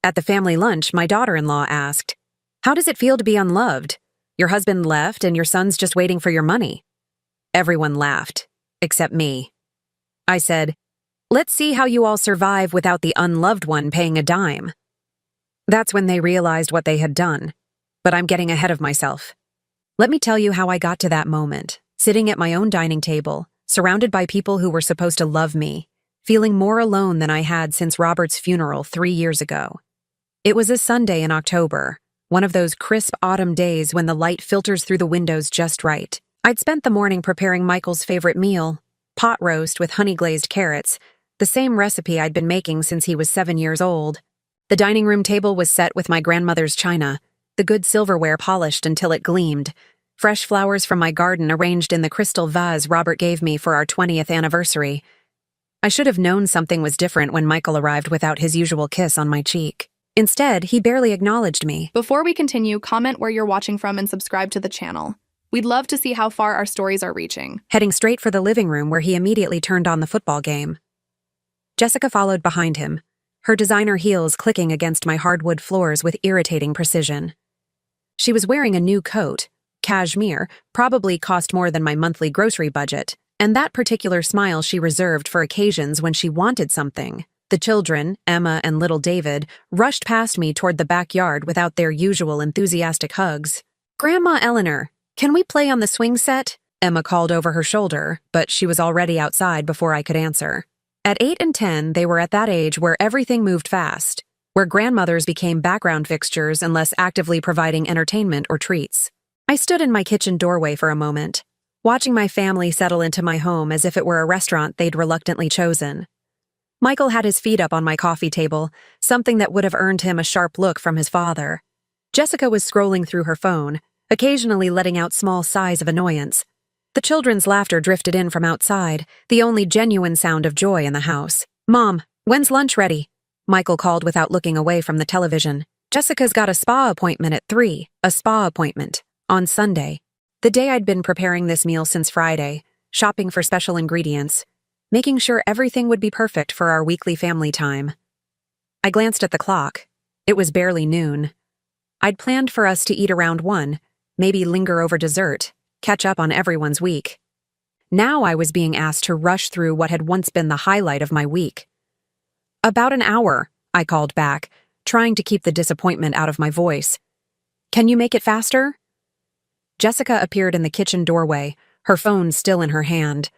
At the family lunch, my daughter-in-law asked, "How does it feel to be unloved? Your husband left and your son's just waiting for your money." Everyone laughed, except me. I said, "Let's see how you all survive without the unloved one paying a dime." That's when they realized what they had done. But I'm getting ahead of myself. Let me tell you how I got to that moment, sitting at my own dining table, surrounded by people who were supposed to love me, feeling more alone than I had since Robert's funeral 3 years ago. It was a Sunday in October, one of those crisp autumn days when the light filters through the windows just right. I'd spent the morning preparing Michael's favorite meal, pot roast with honey-glazed carrots, the same recipe I'd been making since he was 7 years old. The dining room table was set with my grandmother's china, the good silverware polished until it gleamed, fresh flowers from my garden arranged in the crystal vase Robert gave me for our 20th anniversary. I should have known something was different when Michael arrived without his usual kiss on my cheek. Instead, he barely acknowledged me. Before we continue, comment where you're watching from and subscribe to the channel. We'd love to see how far our stories are reaching. Heading straight for the living room where he immediately turned on the football game. Jessica followed behind him, her designer heels clicking against my hardwood floors with irritating precision. She was wearing a new coat, cashmere, probably cost more than my monthly grocery budget, and that particular smile she reserved for occasions when she wanted something. The children, Emma and little David, rushed past me toward the backyard without their usual enthusiastic hugs. "Grandma Eleanor, can we play on the swing set?" Emma called over her shoulder, but she was already outside before I could answer. At 8 and 10, they were at that age where everything moved fast, where grandmothers became background fixtures unless actively providing entertainment or treats. I stood in my kitchen doorway for a moment, watching my family settle into my home as if it were a restaurant they'd reluctantly chosen. Michael had his feet up on my coffee table, something that would have earned him a sharp look from his father. Jessica was scrolling through her phone, occasionally letting out small sighs of annoyance. The children's laughter drifted in from outside, the only genuine sound of joy in the house. "Mom, when's lunch ready?" Michael called without looking away from the television. "Jessica's got a spa appointment at 3, a spa appointment, on Sunday." The day I'd been preparing this meal since Friday, shopping for special ingredients, making sure everything would be perfect for our weekly family time. I glanced at the clock. It was barely noon. I'd planned for us to eat around 1, maybe linger over dessert, catch up on everyone's week. Now I was being asked to rush through what had once been the highlight of my week. "About an hour," I called back, trying to keep the disappointment out of my voice. "Can you make it faster?" Jessica appeared in the kitchen doorway, her phone still in her hand.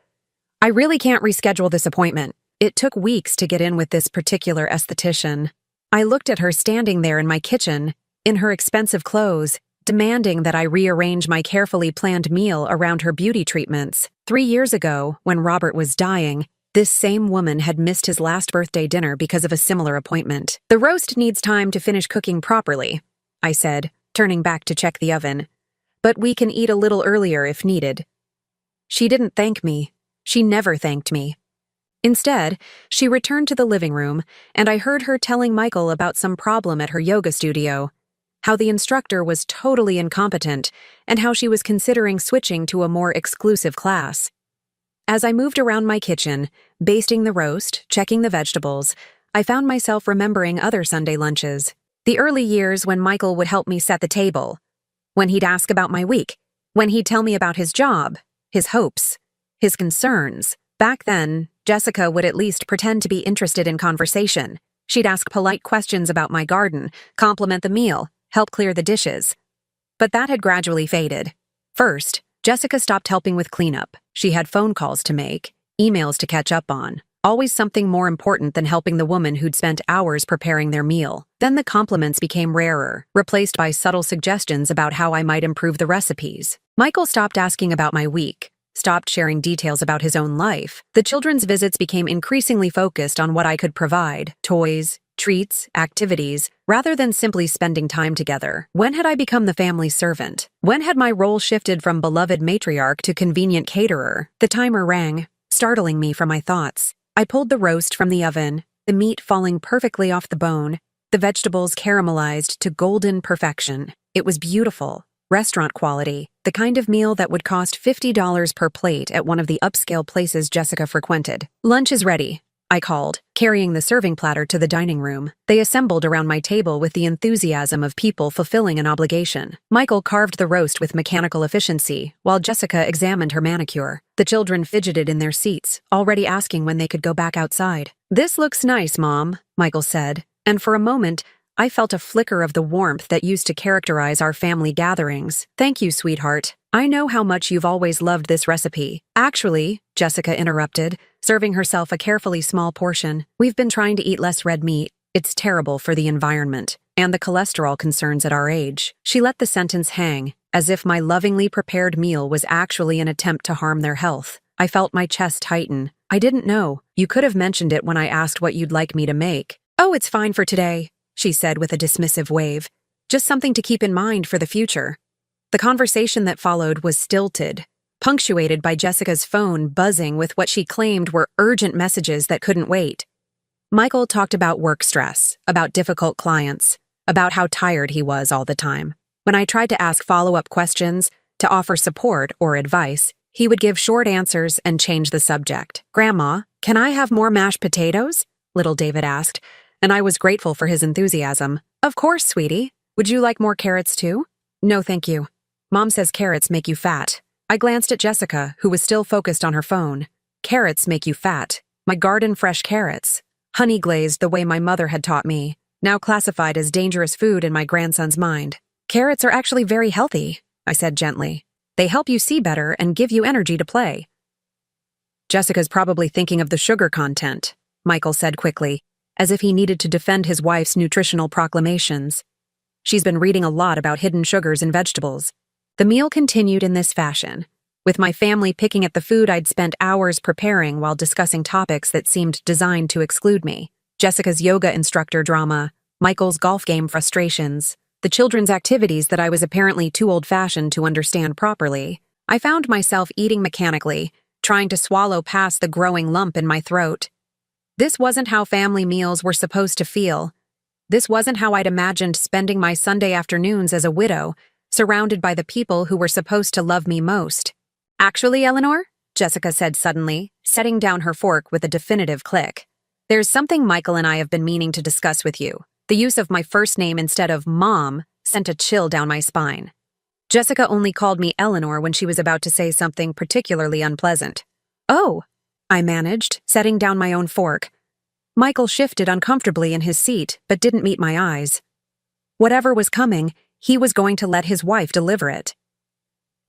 "I really can't reschedule this appointment. It took weeks to get in with this particular esthetician." I looked at her standing there in my kitchen, in her expensive clothes, demanding that I rearrange my carefully planned meal around her beauty treatments. 3 years ago, when Robert was dying, this same woman had missed his last birthday dinner because of a similar appointment. "The roast needs time to finish cooking properly," I said, turning back to check the oven. "But we can eat a little earlier if needed." She didn't thank me. She never thanked me. Instead, she returned to the living room, and I heard her telling Michael about some problem at her yoga studio, how the instructor was totally incompetent, and how she was considering switching to a more exclusive class. As I moved around my kitchen, basting the roast, checking the vegetables, I found myself remembering other Sunday lunches. The early years when Michael would help me set the table, when he'd ask about my week, when he'd tell me about his job, his hopes, his concerns. Back then, Jessica would at least pretend to be interested in conversation. She'd ask polite questions about my garden, compliment the meal, help clear the dishes. But that had gradually faded. First, Jessica stopped helping with cleanup. She had phone calls to make, emails to catch up on, always something more important than helping the woman who'd spent hours preparing their meal. Then the compliments became rarer, replaced by subtle suggestions about how I might improve the recipes. Michael stopped asking about my week, stopped sharing details about his own life. The children's visits became increasingly focused on what I could provide: toys, treats, activities, rather than simply spending time together. When had I become the family servant? When had my role shifted from beloved matriarch to convenient caterer? The timer rang, startling me from my thoughts. I pulled the roast from the oven, the meat falling perfectly off the bone, the vegetables caramelized to golden perfection. It was beautiful, restaurant quality, the kind of meal that would cost $50 per plate at one of the upscale places Jessica frequented. "Lunch is ready," I called, carrying the serving platter to the dining room. They assembled around my table with the enthusiasm of people fulfilling an obligation. Michael carved the roast with mechanical efficiency, while Jessica examined her manicure. The children fidgeted in their seats, already asking when they could go back outside. "This looks nice, Mom," Michael said, and for a moment, I felt a flicker of the warmth that used to characterize our family gatherings. "Thank you, sweetheart. I know how much you've always loved this recipe." "Actually," Jessica interrupted, serving herself a carefully small portion, "we've been trying to eat less red meat. It's terrible for the environment and the cholesterol concerns at our age." She let the sentence hang, as if my lovingly prepared meal was actually an attempt to harm their health. I felt my chest tighten. "I didn't know. You could have mentioned it when I asked what you'd like me to make." "Oh, it's fine for today," she said with a dismissive wave. "Just something to keep in mind for the future." The conversation that followed was stilted, punctuated by Jessica's phone buzzing with what she claimed were urgent messages that couldn't wait. Michael talked about work stress, about difficult clients, about how tired he was all the time. When I tried to ask follow-up questions, to offer support or advice, he would give short answers and change the subject. "Grandma, can I have more mashed potatoes?" little David asked, and I was grateful for his enthusiasm. "Of course, sweetie. Would you like more carrots too?" "No, thank you. Mom says carrots make you fat." I glanced at Jessica, who was still focused on her phone. "Carrots make you fat. My garden-fresh carrots. Honey glazed the way my mother had taught me, now classified as dangerous food in my grandson's mind." "Carrots are actually very healthy," I said gently. "They help you see better and give you energy to play." "Jessica's probably thinking of the sugar content," Michael said quickly, as if he needed to defend his wife's nutritional proclamations. "She's been reading a lot about hidden sugars in vegetables." The meal continued in this fashion, with my family picking at the food I'd spent hours preparing while discussing topics that seemed designed to exclude me. Jessica's yoga instructor drama, Michael's golf game frustrations, the children's activities that I was apparently too old-fashioned to understand properly. I found myself eating mechanically, trying to swallow past the growing lump in my throat. This wasn't how family meals were supposed to feel. This wasn't how I'd imagined spending my Sunday afternoons as a widow, surrounded by the people who were supposed to love me most. "Actually, Eleanor," Jessica said suddenly, setting down her fork with a definitive click, "there's something Michael and I have been meaning to discuss with you." The use of my first name instead of Mom sent a chill down my spine. Jessica only called me Eleanor when she was about to say something particularly unpleasant. "Oh," I managed, setting down my own fork. Michael shifted uncomfortably in his seat, but didn't meet my eyes. Whatever was coming, he was going to let his wife deliver it.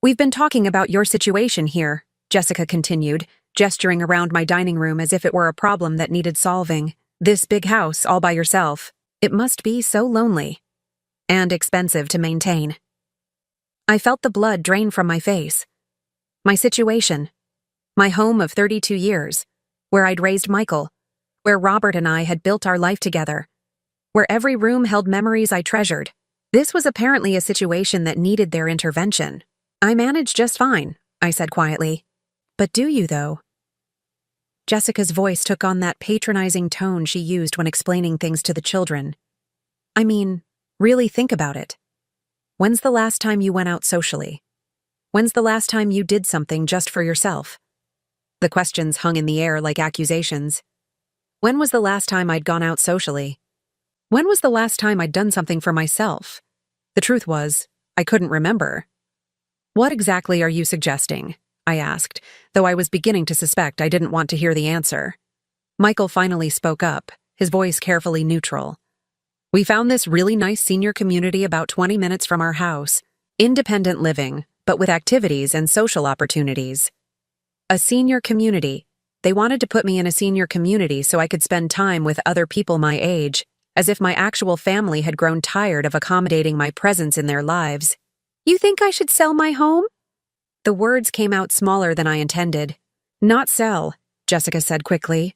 "We've been talking about your situation here," Jessica continued, gesturing around my dining room as if it were a problem that needed solving. "This big house all by yourself. It must be so lonely. And expensive to maintain." I felt the blood drain from my face. My situation. My home of 32 years, where I'd raised Michael, where Robert and I had built our life together, where every room held memories I treasured. This was apparently a situation that needed their intervention. "I manage just fine," I said quietly. "But do you, though?" Jessica's voice took on that patronizing tone she used when explaining things to the children. "I mean, really think about it. When's the last time you went out socially? When's the last time you did something just for yourself?" The questions hung in the air like accusations. When was the last time I'd gone out socially? When was the last time I'd done something for myself? The truth was, I couldn't remember. "What exactly are you suggesting?" I asked, though I was beginning to suspect I didn't want to hear the answer. Michael finally spoke up, his voice carefully neutral. "We found this really nice senior community about 20 minutes from our house. Independent living, but with activities and social opportunities." A senior community. They wanted to put me in a senior community so I could spend time with other people my age, as if my actual family had grown tired of accommodating my presence in their lives. "You think I should sell my home?" The words came out smaller than I intended. "Not sell," Jessica said quickly.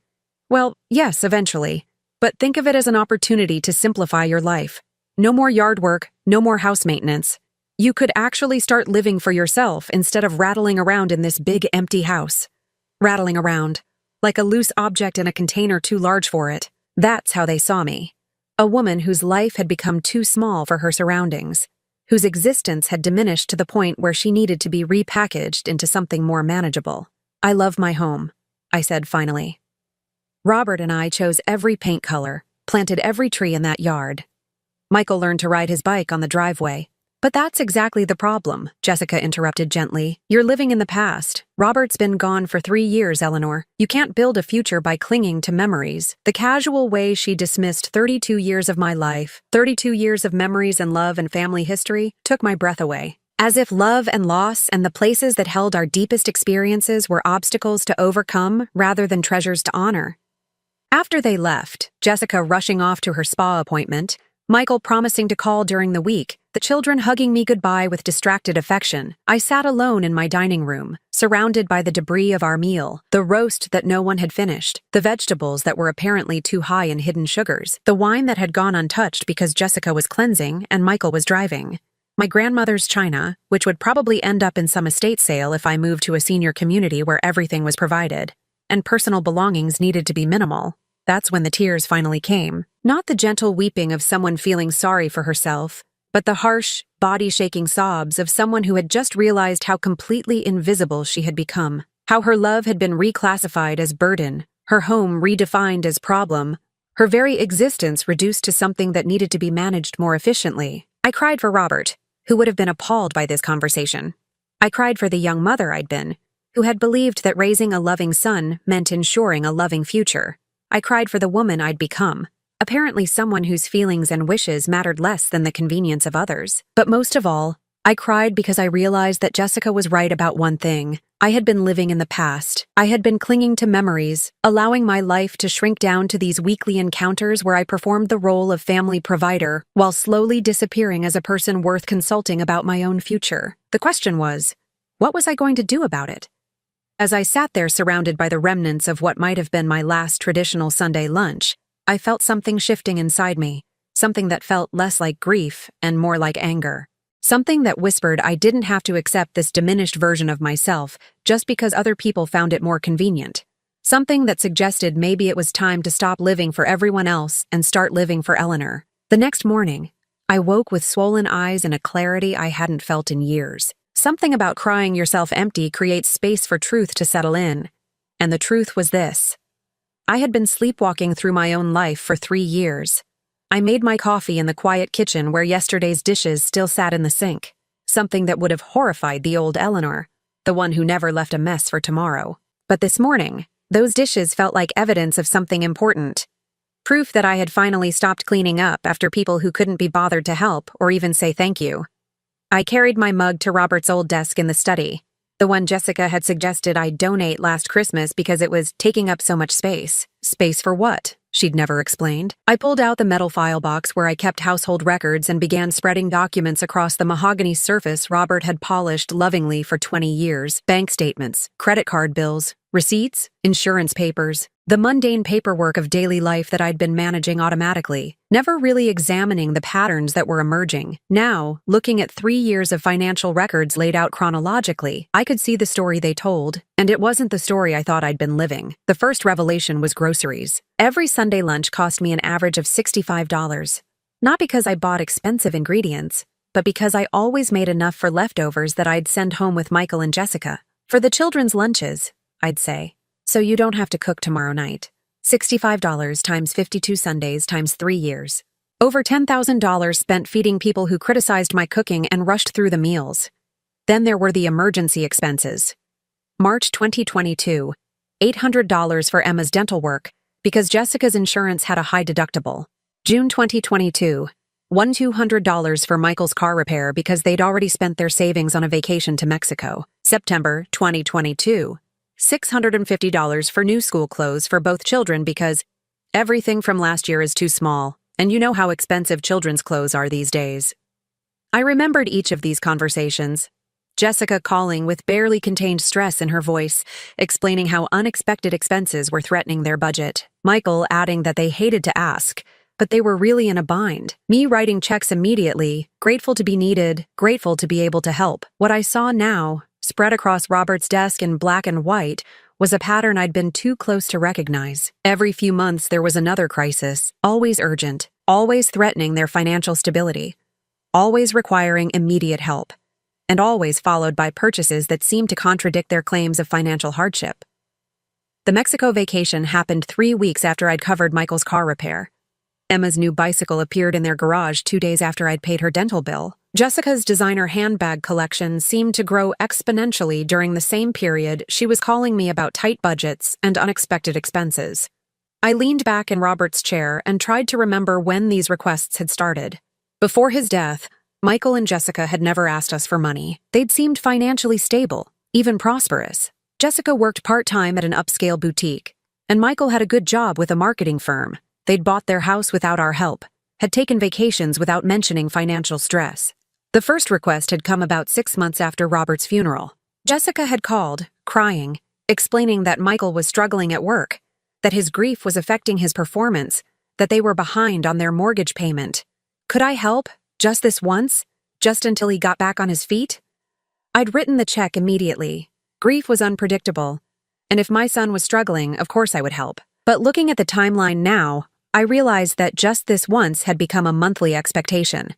"Well, yes, eventually. But think of it as an opportunity to simplify your life. No more yard work, no more house maintenance. You could actually start living for yourself instead of rattling around in this big empty house. Rattling around, like a loose object in a container too large for it. That's how they saw me. A woman whose life had become too small for her surroundings, whose existence had diminished to the point where she needed to be repackaged into something more manageable. "I love my home," I said finally. Robert and I chose every paint color, planted every tree in that yard. Michael learned to ride his bike on the driveway. But that's exactly the problem, Jessica interrupted gently. You're living in the past. Robert's been gone for 3 years, Eleanor. You can't build a future by clinging to memories. The casual way she dismissed 32 years of my life, 32 years of memories and love and family history, took my breath away. As if love and loss and the places that held our deepest experiences were obstacles to overcome rather than treasures to honor. After they left, Jessica rushing off to her spa appointment, Michael promising to call during the week, the children hugging me goodbye with distracted affection, I sat alone in my dining room, surrounded by the debris of our meal, the roast that no one had finished, the vegetables that were apparently too high in hidden sugars, the wine that had gone untouched because Jessica was cleansing and Michael was driving. My grandmother's china, which would probably end up in some estate sale if I moved to a senior community where everything was provided, and personal belongings needed to be minimal. That's when the tears finally came. Not the gentle weeping of someone feeling sorry for herself, but the harsh, body-shaking sobs of someone who had just realized how completely invisible she had become, how her love had been reclassified as burden, her home redefined as problem, her very existence reduced to something that needed to be managed more efficiently. I cried for Robert, who would have been appalled by this conversation. I cried for the young mother I'd been, who had believed that raising a loving son meant ensuring a loving future. I cried for the woman I'd become, apparently someone whose feelings and wishes mattered less than the convenience of others. But most of all, I cried because I realized that Jessica was right about one thing. I had been living in the past. I had been clinging to memories, allowing my life to shrink down to these weekly encounters where I performed the role of family provider while slowly disappearing as a person worth consulting about my own future. The question was, what was I going to do about it? As I sat there surrounded by the remnants of what might have been my last traditional Sunday lunch, I felt something shifting inside me, something that felt less like grief and more like anger. Something that whispered I didn't have to accept this diminished version of myself just because other people found it more convenient. Something that suggested maybe it was time to stop living for everyone else and start living for Eleanor. The next morning, I woke with swollen eyes and a clarity I hadn't felt in years. Something about crying yourself empty creates space for truth to settle in. And the truth was this. I had been sleepwalking through my own life for 3 years. I made my coffee in the quiet kitchen where yesterday's dishes still sat in the sink. Something that would have horrified the old Eleanor, the one who never left a mess for tomorrow. But this morning, those dishes felt like evidence of something important. Proof that I had finally stopped cleaning up after people who couldn't be bothered to help or even say thank you. I carried my mug to Robert's old desk in the study, the one Jessica had suggested I donate last Christmas because it was taking up so much space. Space for what? She'd never explained. I pulled out the metal file box where I kept household records and began spreading documents across the mahogany surface Robert had polished lovingly for 20 years. Bank statements, credit card bills, receipts, insurance papers, the mundane paperwork of daily life that I'd been managing automatically, never really examining the patterns that were emerging. Now, looking at 3 years of financial records laid out chronologically, I could see the story they told, and it wasn't the story I thought I'd been living. The first revelation was groceries. Every Sunday lunch cost me an average of $65. Not because I bought expensive ingredients, but because I always made enough for leftovers that I'd send home with Michael and Jessica. For the children's lunches, I'd say. So you don't have to cook tomorrow night. $65 times 52 Sundays times 3 years. Over $10,000 spent feeding people who criticized my cooking and rushed through the meals. Then there were the emergency expenses. March 2022, $800 for Emma's dental work because Jessica's insurance had a high deductible. June 2022, $200 for Michael's car repair because they'd already spent their savings on a vacation to Mexico. September 2022, $650 for new school clothes for both children because everything from last year is too small, and you know how expensive children's clothes are these days. I remembered each of these conversations. Jessica calling with barely contained stress in her voice, explaining how unexpected expenses were threatening their budget. Michael adding that they hated to ask, but they were really in a bind. Me writing checks immediately, grateful to be needed, grateful to be able to help. What I saw now, spread across Robert's desk in black and white, was a pattern I'd been too close to recognize. Every few months there was another crisis, always urgent, always threatening their financial stability, always requiring immediate help, and always followed by purchases that seemed to contradict their claims of financial hardship. The Mexico vacation happened 3 weeks after I'd covered Michael's car repair. Emma's new bicycle appeared in their garage 2 days after I'd paid her dental bill. Jessica's designer handbag collection seemed to grow exponentially during the same period she was calling me about tight budgets and unexpected expenses. I leaned back in Robert's chair and tried to remember when these requests had started. Before his death, Michael and Jessica had never asked us for money. They'd seemed financially stable, even prosperous. Jessica worked part-time at an upscale boutique, and Michael had a good job with a marketing firm. They'd bought their house without our help, had taken vacations without mentioning financial stress. The first request had come about 6 months after Robert's funeral. Jessica had called, crying, explaining that Michael was struggling at work, that his grief was affecting his performance, that they were behind on their mortgage payment. Could I help, just this once, just until he got back on his feet? I'd written the check immediately. Grief was unpredictable, and if my son was struggling, of course I would help. But looking at the timeline now, I realized that just this once had become a monthly expectation.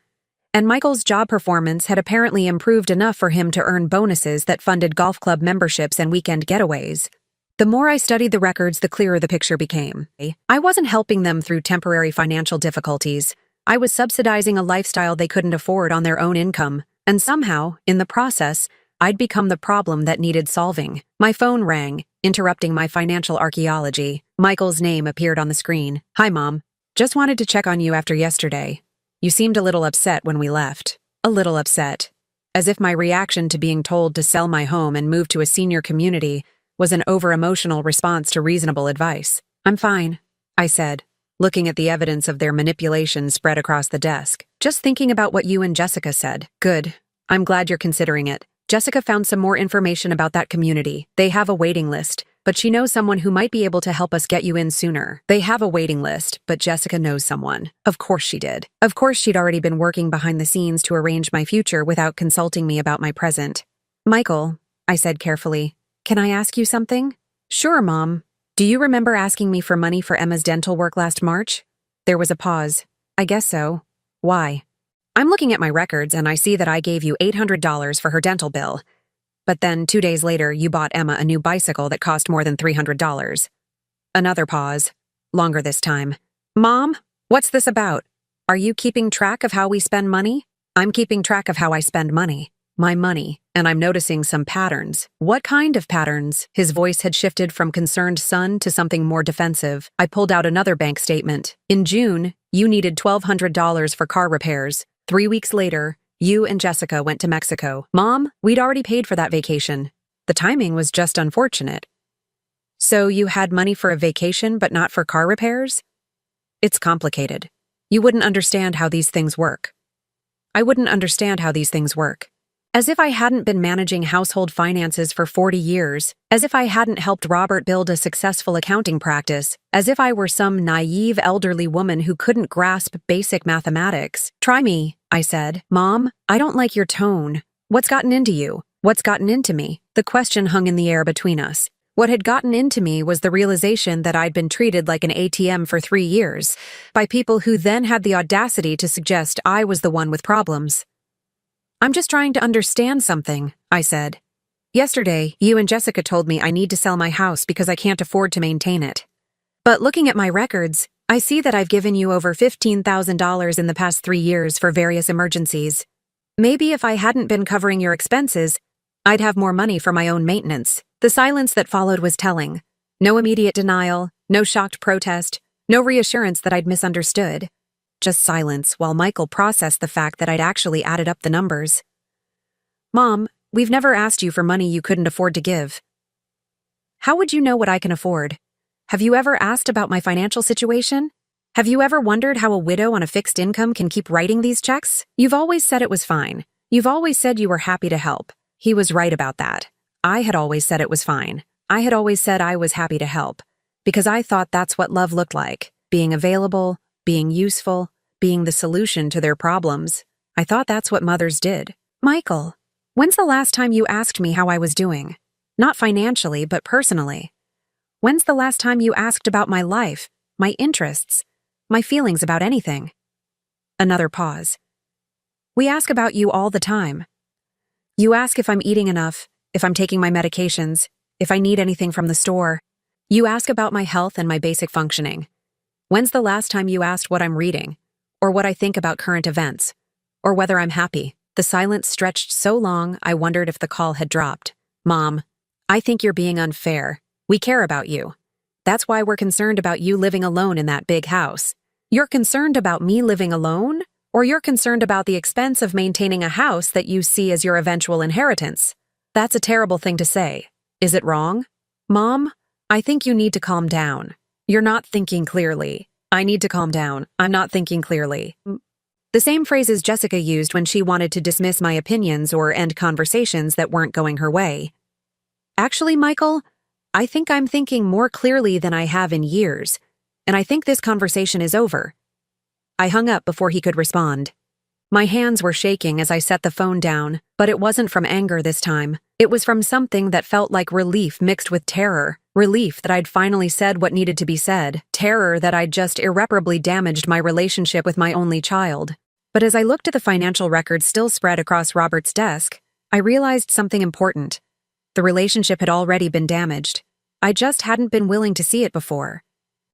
And Michael's job performance had apparently improved enough for him to earn bonuses that funded golf club memberships and weekend getaways. The more I studied the records, the clearer the picture became. I wasn't helping them through temporary financial difficulties. I was subsidizing a lifestyle they couldn't afford on their own income, and somehow, in the process, I'd become the problem that needed solving. My phone rang, interrupting my financial archaeology. Michael's name appeared on the screen. "Hi, Mom. Just wanted to check on you after yesterday. You seemed a little upset when we left." A little upset. As if my reaction to being told to sell my home and move to a senior community was an over-emotional response to reasonable advice. "I'm fine," I said, looking at the evidence of their manipulation spread across the desk. "Just thinking about what you and Jessica said." "Good. I'm glad you're considering it. Jessica found some more information about that community. They have a waiting list, but she knows someone who might be able to help us get you in sooner." They have a waiting list, but Jessica knows someone. Of course she did. Of course she'd already been working behind the scenes to arrange my future without consulting me about my present. "Michael," I said carefully, "can I ask you something?" "Sure, Mom. Do you remember asking me for money for Emma's dental work last March?" There was a pause. "I guess so. Why?" "I'm looking at my records and I see that I gave you $800 for her dental bill. But then 2 days later, you bought Emma a new bicycle that cost more than $300. Another pause. Longer this time. "Mom, what's this about? Are you keeping track of how we spend money?" "I'm keeping track of how I spend money. My money, and I'm noticing some patterns." "What kind of patterns?" His voice had shifted from concerned son to something more defensive. I pulled out another bank statement. "In June, you needed $1,200 for car repairs. 3 weeks later, you and Jessica went to Mexico." "Mom, we'd already paid for that vacation. The timing was just unfortunate." "So you had money for a vacation but not for car repairs?" "It's complicated. You wouldn't understand how these things work." I wouldn't understand how these things work. As if I hadn't been managing household finances for 40 years, as if I hadn't helped Robert build a successful accounting practice, as if I were some naive elderly woman who couldn't grasp basic mathematics. "Try me," I said. "Mom, I don't like your tone. What's gotten into you? What's gotten into me?" The question hung in the air between us. What had gotten into me was the realization that I'd been treated like an ATM for 3 years, by people who then had the audacity to suggest I was the one with problems. "I'm just trying to understand something," I said. "Yesterday, you and Jessica told me I need to sell my house because I can't afford to maintain it. But looking at my records, I see that I've given you over $15,000 in the past 3 years for various emergencies. Maybe if I hadn't been covering your expenses, I'd have more money for my own maintenance." The silence that followed was telling. No immediate denial, no shocked protest, no reassurance that I'd misunderstood. Just silence while Michael processed the fact that I'd actually added up the numbers. "Mom, we've never asked you for money you couldn't afford to give." "How would you know what I can afford? Have you ever asked about my financial situation? Have you ever wondered how a widow on a fixed income can keep writing these checks? You've always said it was fine. You've always said you were happy to help." He was right about that. I had always said it was fine. I had always said I was happy to help, because I thought that's what love looked like, being available, being useful, being the solution to their problems. I thought that's what mothers did. "Michael, when's the last time you asked me how I was doing? Not financially, but personally. When's the last time you asked about my life, my interests, my feelings about anything?" Another pause. "We ask about you all the time. You ask if I'm eating enough, if I'm taking my medications, if I need anything from the store. You ask about my health and my basic functioning. When's the last time you asked what I'm reading? Or what I think about current events? Or whether I'm happy? The silence stretched so long, I wondered if the call had dropped. Mom, I think you're being unfair. We care about you. That's why we're concerned about you living alone in that big house. You're concerned about me living alone? Or you're concerned about the expense of maintaining a house that you see as your eventual inheritance? That's a terrible thing to say. Is it wrong? Mom, I think you need to calm down. You're not thinking clearly. I need to calm down. I'm not thinking clearly. The same phrases Jessica used when she wanted to dismiss my opinions or end conversations that weren't going her way. Actually, Michael, I think I'm thinking more clearly than I have in years, and I think this conversation is over. I hung up before he could respond. My hands were shaking as I set the phone down, but it wasn't from anger this time. It was from something that felt like relief mixed with terror. Relief that I'd finally said what needed to be said. Terror that I'd just irreparably damaged my relationship with my only child. But as I looked at the financial records still spread across Robert's desk, I realized something important. The relationship had already been damaged. I just hadn't been willing to see it before.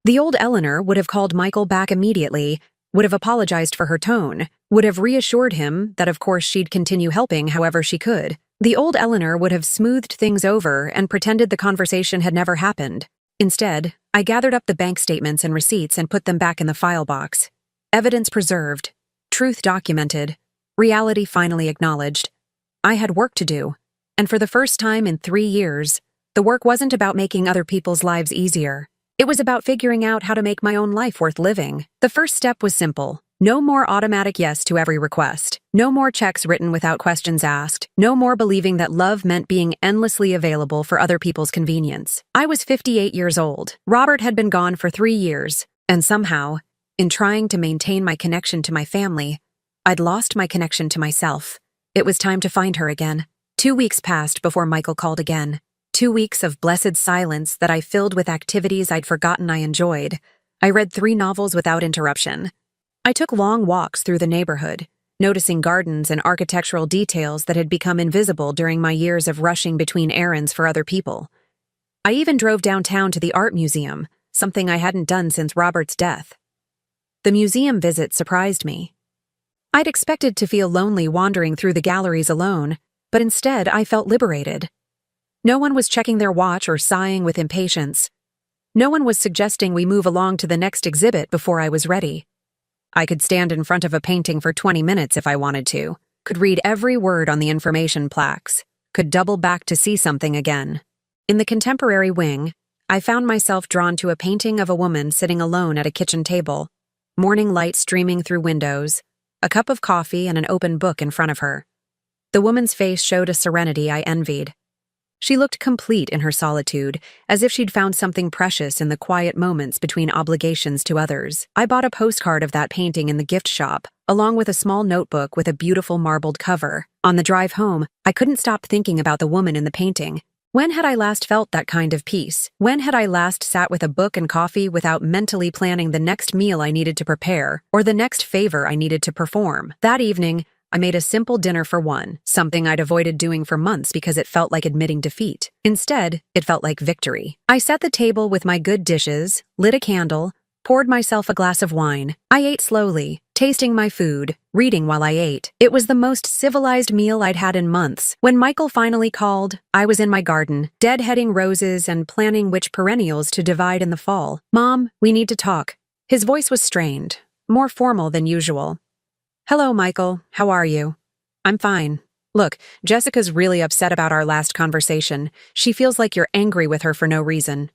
The old Eleanor would have called Michael back immediately, would have apologized for her tone, would have reassured him that of course she'd continue helping however she could. The old Eleanor would have smoothed things over and pretended the conversation had never happened. Instead, I gathered up the bank statements and receipts and put them back in the file box. Evidence preserved. Truth documented. Reality finally acknowledged. I had work to do. And for the first time in 3 years, the work wasn't about making other people's lives easier. It was about figuring out how to make my own life worth living. The first step was simple. No more automatic yes to every request. No more checks written without questions asked. No more believing that love meant being endlessly available for other people's convenience. I was 58 years old. Robert had been gone for 3 years. And somehow, in trying to maintain my connection to my family, I'd lost my connection to myself. It was time to find her again. 2 weeks passed before Michael called again. 2 weeks of blessed silence that I filled with activities I'd forgotten I enjoyed. I read 3 novels without interruption. I took long walks through the neighborhood, noticing gardens and architectural details that had become invisible during my years of rushing between errands for other people. I even drove downtown to the art museum, something I hadn't done since Robert's death. The museum visit surprised me. I'd expected to feel lonely wandering through the galleries alone, but instead I felt liberated. No one was checking their watch or sighing with impatience. No one was suggesting we move along to the next exhibit before I was ready. I could stand in front of a painting for 20 minutes if I wanted to, could read every word on the information plaques, could double back to see something again. In the contemporary wing, I found myself drawn to a painting of a woman sitting alone at a kitchen table, morning light streaming through windows, a cup of coffee and an open book in front of her. The woman's face showed a serenity I envied. She looked complete in her solitude, as if she'd found something precious in the quiet moments between obligations to others. I bought a postcard of that painting in the gift shop, along with a small notebook with a beautiful marbled cover. On the drive home, I couldn't stop thinking about the woman in the painting. When had I last felt that kind of peace? When had I last sat with a book and coffee without mentally planning the next meal I needed to prepare, or the next favor I needed to perform? That evening, I made a simple dinner for one, something I'd avoided doing for months because it felt like admitting defeat. Instead, it felt like victory. I set the table with my good dishes, lit a candle, poured myself a glass of wine. I ate slowly, tasting my food, reading while I ate. It was the most civilized meal I'd had in months. When Michael finally called, I was in my garden, deadheading roses and planning which perennials to divide in the fall. "Mom, we need to talk." His voice was strained, more formal than usual. "Hello, Michael. How are you?" "I'm fine. Look, Jessica's really upset about our last conversation. She feels like you're angry with her for no reason."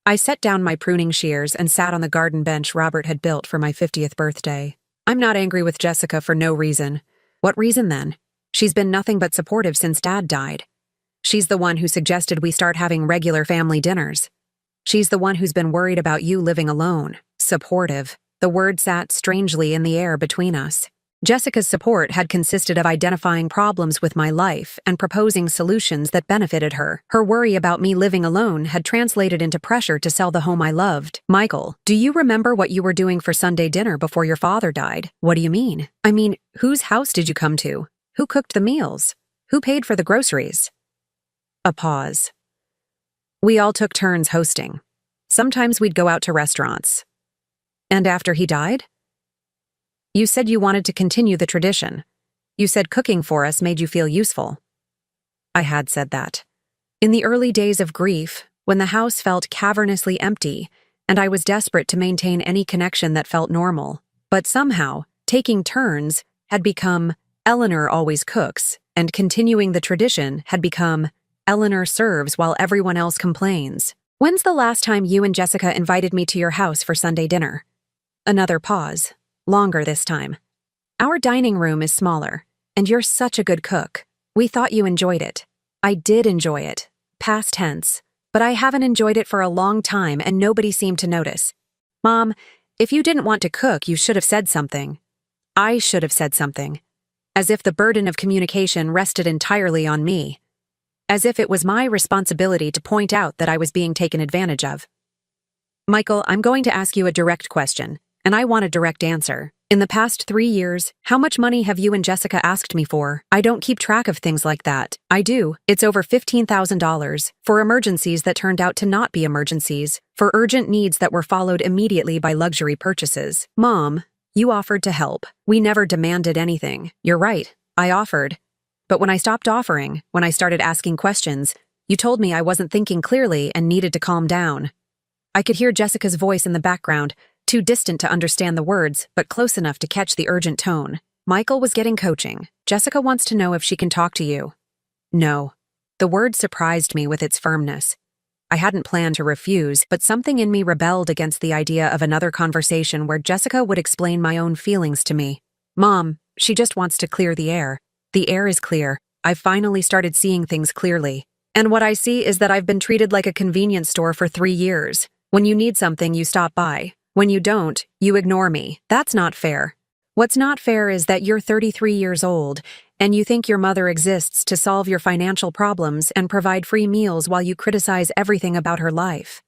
I set down my pruning shears and sat on the garden bench Robert had built for my 50th birthday. "I'm not angry with Jessica for no reason." "What reason then?" "She's been nothing but supportive since Dad died. She's the one who suggested we start having regular family dinners. She's the one who's been worried about you living alone." Supportive. The word sat strangely in the air between us. Jessica's support had consisted of identifying problems with my life and proposing solutions that benefited her. Her worry about me living alone had translated into pressure to sell the home I loved. "Michael, do you remember what you were doing for Sunday dinner before your father died?" "What do you mean?" "I mean, whose house did you come to? Who cooked the meals? Who paid for the groceries?" A pause. "We all took turns hosting. Sometimes we'd go out to restaurants. And after he died? You said you wanted to continue the tradition. You said cooking for us made you feel useful. I had said that. In the early days of grief, when the house felt cavernously empty, and I was desperate to maintain any connection that felt normal. But somehow, taking turns had become Eleanor always cooks, and continuing the tradition had become Eleanor serves while everyone else complains. When's the last time you and Jessica invited me to your house for Sunday dinner? Another pause. Longer this time. Our dining room is smaller, and you're such a good cook. We thought you enjoyed it. I did enjoy it. Past tense. But I haven't enjoyed it for a long time and nobody seemed to notice. Mom, if you didn't want to cook, you should have said something. I should have said something. As if the burden of communication rested entirely on me. As if it was my responsibility to point out that I was being taken advantage of. Michael, I'm going to ask you a direct question, and I want a direct answer. In the past 3 years, how much money have you and Jessica asked me for? I don't keep track of things like that. I do. It's over $15,000 for emergencies that turned out to not be emergencies, for urgent needs that were followed immediately by luxury purchases. Mom, you offered to help. We never demanded anything. You're right. I offered. But when I stopped offering, when I started asking questions, you told me I wasn't thinking clearly and needed to calm down. I could hear Jessica's voice in the background, too distant to understand the words, but close enough to catch the urgent tone. Michael was getting coaching. Jessica wants to know if she can talk to you. No. The word surprised me with its firmness. I hadn't planned to refuse, but something in me rebelled against the idea of another conversation where Jessica would explain my own feelings to me. Mom, she just wants to clear the air. The air is clear. I've finally started seeing things clearly. And what I see is that I've been treated like a convenience store for 3 years. When you need something, you stop by. When you don't, you ignore me. That's not fair. What's not fair is that you're 33 years old, and you think your mother exists to solve your financial problems and provide free meals while you criticize everything about her life.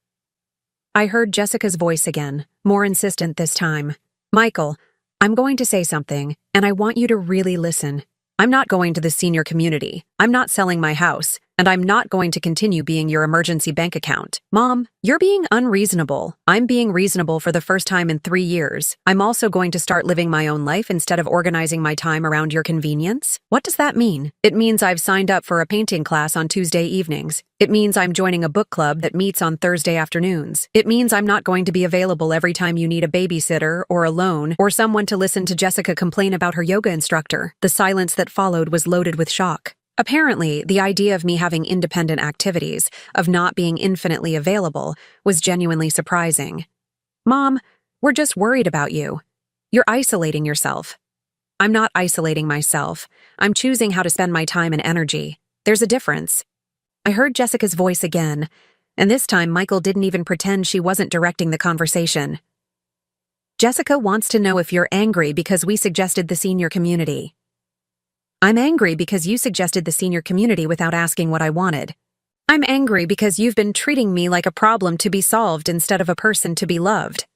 I heard Jessica's voice again, more insistent this time. Michael, I'm going to say something, and I want you to really listen. I'm not going to the senior community. I'm not selling my house. And I'm not going to continue being your emergency bank account. Mom, you're being unreasonable. I'm being reasonable for the first time in 3 years. I'm also going to start living my own life instead of organizing my time around your convenience. What does that mean? It means I've signed up for a painting class on Tuesday evenings. It means I'm joining a book club that meets on Thursday afternoons. It means I'm not going to be available every time you need a babysitter or a loan or someone to listen to Jessica complain about her yoga instructor. The silence that followed was loaded with shock. Apparently, the idea of me having independent activities, of not being infinitely available, was genuinely surprising. Mom, we're just worried about you. You're isolating yourself. I'm not isolating myself. I'm choosing how to spend my time and energy. There's a difference. I heard Jessica's voice again, and this time Michael didn't even pretend she wasn't directing the conversation. Jessica wants to know if you're angry because we suggested the senior community. I'm angry because you suggested the senior community without asking what I wanted. I'm angry because you've been treating me like a problem to be solved instead of a person to be loved.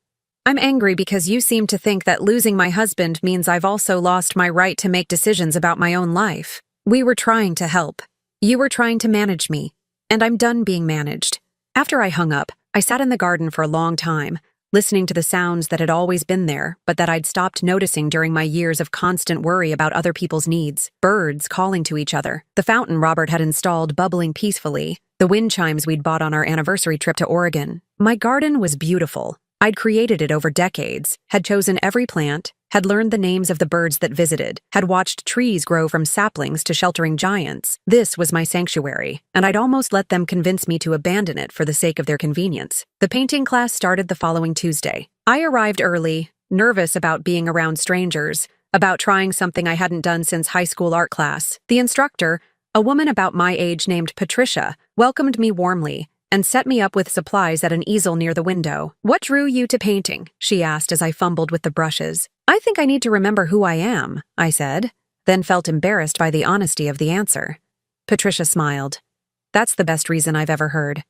I'm angry because you seem to think that losing my husband means I've also lost my right to make decisions about my own life. We were trying to help. You were trying to manage me. And I'm done being managed. After I hung up, I sat in the garden for a long time, listening to the sounds that had always been there, but that I'd stopped noticing during my years of constant worry about other people's needs. Birds calling to each other, the fountain Robert had installed bubbling peacefully, the wind chimes we'd bought on our anniversary trip to Oregon. My garden was beautiful. I'd created it over decades, had chosen every plant, had learned the names of the birds that visited, had watched trees grow from saplings to sheltering giants. This was my sanctuary, and I'd almost let them convince me to abandon it for the sake of their convenience. The painting class started the following Tuesday. I arrived early, nervous about being around strangers, about trying something I hadn't done since high school art class. The instructor, a woman about my age named Patricia, welcomed me warmly and set me up with supplies at an easel near the window. What drew you to painting? She asked as I fumbled with the brushes. I think I need to remember who I am, I said, then felt embarrassed by the honesty of the answer. Patricia smiled. That's the best reason I've ever heard.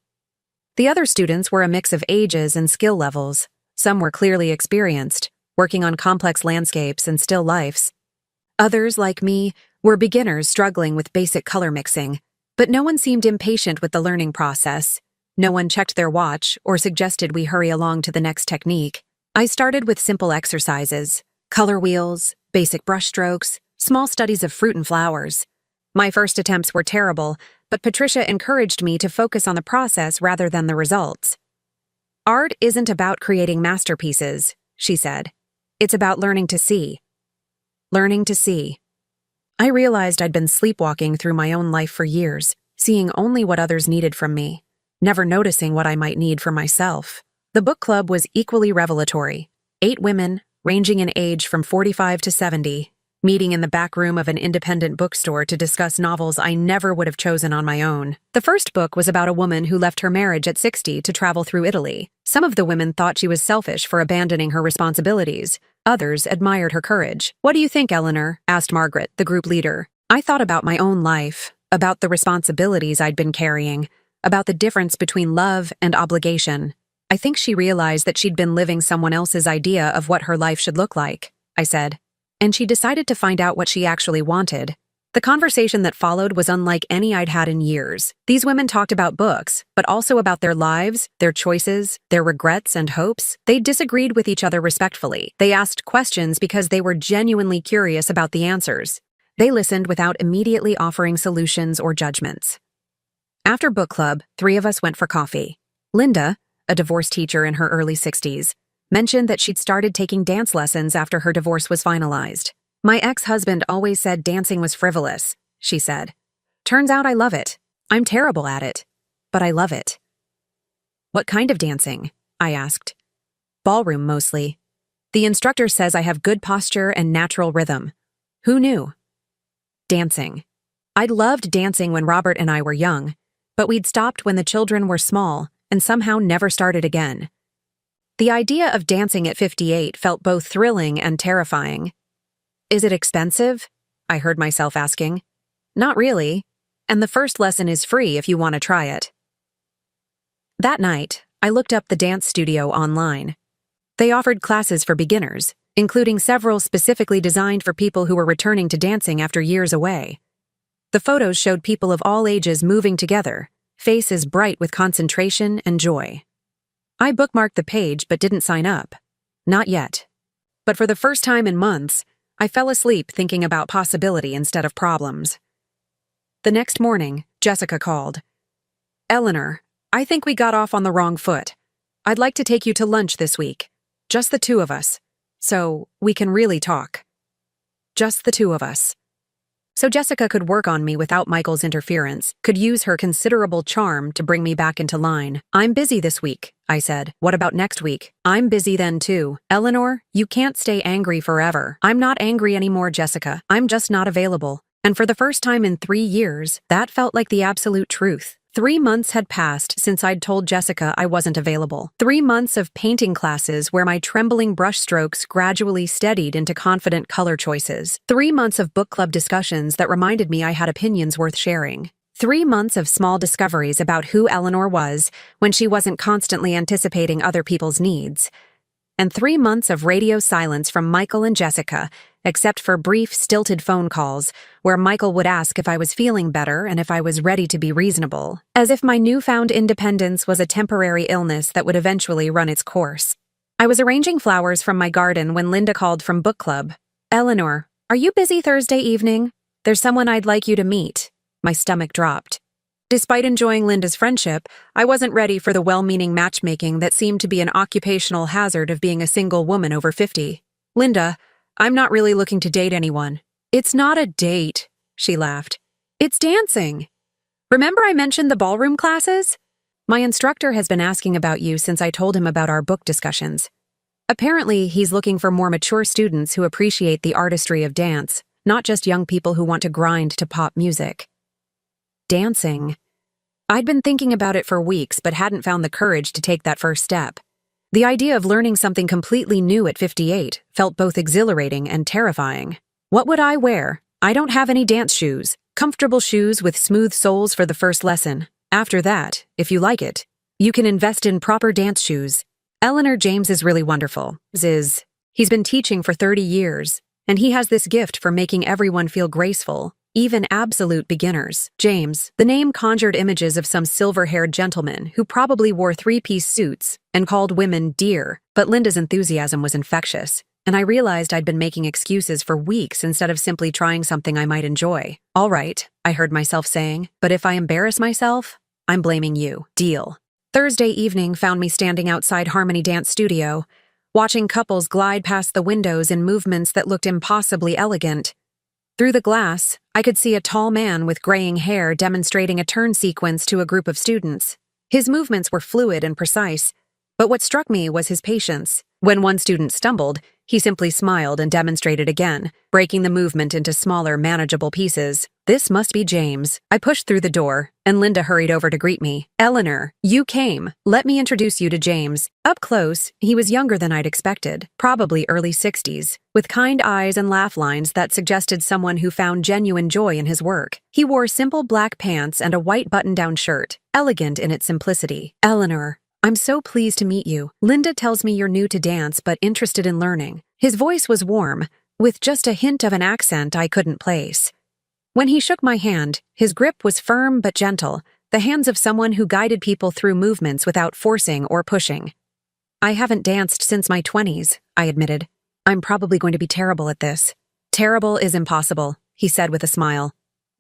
The other students were a mix of ages and skill levels. Some were clearly experienced, working on complex landscapes and still lifes. Others, like me, were beginners struggling with basic color mixing, but no one seemed impatient with the learning process. No one checked their watch or suggested we hurry along to the next technique. I started with simple exercises, color wheels, basic brushstrokes, small studies of fruit and flowers. My first attempts were terrible, but Patricia encouraged me to focus on the process rather than the results. Art isn't about creating masterpieces, she said. It's about learning to see. Learning to see. I realized I'd been sleepwalking through my own life for years, seeing only what others needed from me, never noticing what I might need for myself. The book club was equally revelatory. 8 women, ranging in age from 45 to 70, meeting in the back room of an independent bookstore to discuss novels I never would have chosen on my own. The first book was about a woman who left her marriage at 60 to travel through Italy. Some of the women thought she was selfish for abandoning her responsibilities. Others admired her courage. "What do you think, Eleanor?" asked Margaret, the group leader. I thought about my own life, about the responsibilities I'd been carrying, about the difference between love and obligation. I think she realized that she'd been living someone else's idea of what her life should look like, I said. And she decided to find out what she actually wanted. The conversation that followed was unlike any I'd had in years. These women talked about books, but also about their lives, their choices, their regrets and hopes. They disagreed with each other respectfully. They asked questions because they were genuinely curious about the answers. They listened without immediately offering solutions or judgments. After book club, 3 of us went for coffee. Linda, a divorce teacher in her early 60s, mentioned that she'd started taking dance lessons after her divorce was finalized. "My ex-husband always said dancing was frivolous," she said. "Turns out I love it. I'm terrible at it, but I love it." "What kind of dancing?" I asked. "Ballroom mostly. The instructor says I have good posture and natural rhythm." Who knew? Dancing. I'd loved dancing when Robert and I were young, but we'd stopped when the children were small and somehow never started again. The idea of dancing at 58 felt both thrilling and terrifying. "Is it expensive?" I heard myself asking. "Not really, and the first lesson is free if you want to try it." That night, I looked up the dance studio online. They offered classes for beginners, including several specifically designed for people who were returning to dancing after years away. The photos showed people of all ages moving together, faces bright with concentration and joy. I bookmarked the page but didn't sign up. Not yet. But for the first time in months, I fell asleep thinking about possibility instead of problems. The next morning, Jessica called. "Eleanor, I think we got off on the wrong foot. I'd like to take you to lunch this week. Just the 2 of us. So we can really talk. Just the 2 of us." So Jessica could work on me without Michael's interference, could use her considerable charm to bring me back into line. "I'm busy this week," I said. "What about next week?" "I'm busy then too. Eleanor, you can't stay angry forever." "I'm not angry anymore, Jessica. I'm just not available." And for the first time in 3 years, that felt like the absolute truth. 3 months had passed since I'd told Jessica I wasn't available. 3 months of painting classes where my trembling brushstrokes gradually steadied into confident color choices. 3 months of book club discussions that reminded me I had opinions worth sharing. 3 months of small discoveries about who Eleanor was when she wasn't constantly anticipating other people's needs. And 3 months of radio silence from Michael and Jessica, except for brief, stilted phone calls, where Michael would ask if I was feeling better and if I was ready to be reasonable, as if my newfound independence was a temporary illness that would eventually run its course. I was arranging flowers from my garden when Linda called from book club. "Eleanor, are you busy Thursday evening? There's someone I'd like you to meet." My stomach dropped. Despite enjoying Linda's friendship, I wasn't ready for the well-meaning matchmaking that seemed to be an occupational hazard of being a single woman over 50. "Linda, I'm not really looking to date anyone." "It's not a date," she laughed. "It's dancing. Remember I mentioned the ballroom classes? My instructor has been asking about you since I told him about our book discussions. Apparently, he's looking for more mature students who appreciate the artistry of dance, not just young people who want to grind to pop music." Dancing. I'd been thinking about it for weeks but hadn't found the courage to take that first step. The idea of learning something completely new at 58 felt both exhilarating and terrifying. What would I wear? I don't have any dance shoes. Comfortable shoes with smooth soles for the first lesson. After that, if you like it, you can invest in proper dance shoes. Eleanor James is really wonderful. He's been teaching for 30 years, and he has this gift for making everyone feel graceful, even absolute beginners. James, the name conjured images of some silver-haired gentleman who probably wore three-piece suits and called women dear, but Linda's enthusiasm was infectious, and I realized I'd been making excuses for weeks instead of simply trying something I might enjoy. All right, I heard myself saying, but if I embarrass myself, I'm blaming you. Deal. Thursday evening found me standing outside Harmony Dance Studio, watching couples glide past the windows in movements that looked impossibly elegant. Through the glass, I could see a tall man with graying hair demonstrating a turn sequence to a group of students. His movements were fluid and precise, but what struck me was his patience. When one student stumbled, he simply smiled and demonstrated again, breaking the movement into smaller, manageable pieces. This must be James. I pushed through the door, and Linda hurried over to greet me. Eleanor, you came. Let me introduce you to James. Up close, he was younger than I'd expected, probably early 60s, with kind eyes and laugh lines that suggested someone who found genuine joy in his work. He wore simple black pants and a white button-down shirt, elegant in its simplicity. Eleanor, I'm so pleased to meet you. Linda tells me you're new to dance but interested in learning. His voice was warm, with just a hint of an accent I couldn't place. When he shook my hand, his grip was firm but gentle, the hands of someone who guided people through movements without forcing or pushing. I haven't danced since my 20s, I admitted. I'm probably going to be terrible at this. Terrible is impossible, he said with a smile.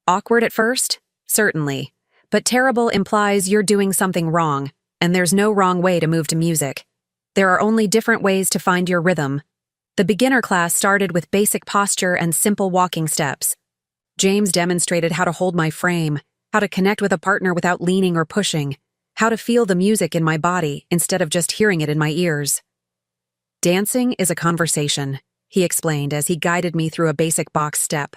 Awkward at first? Certainly. But terrible implies you're doing something wrong, and there's no wrong way to move to music. There are only different ways to find your rhythm. The beginner class started with basic posture and simple walking steps. James demonstrated how to hold my frame, how to connect with a partner without leaning or pushing, how to feel the music in my body instead of just hearing it in my ears. Dancing is a conversation, he explained as he guided me through a basic box step.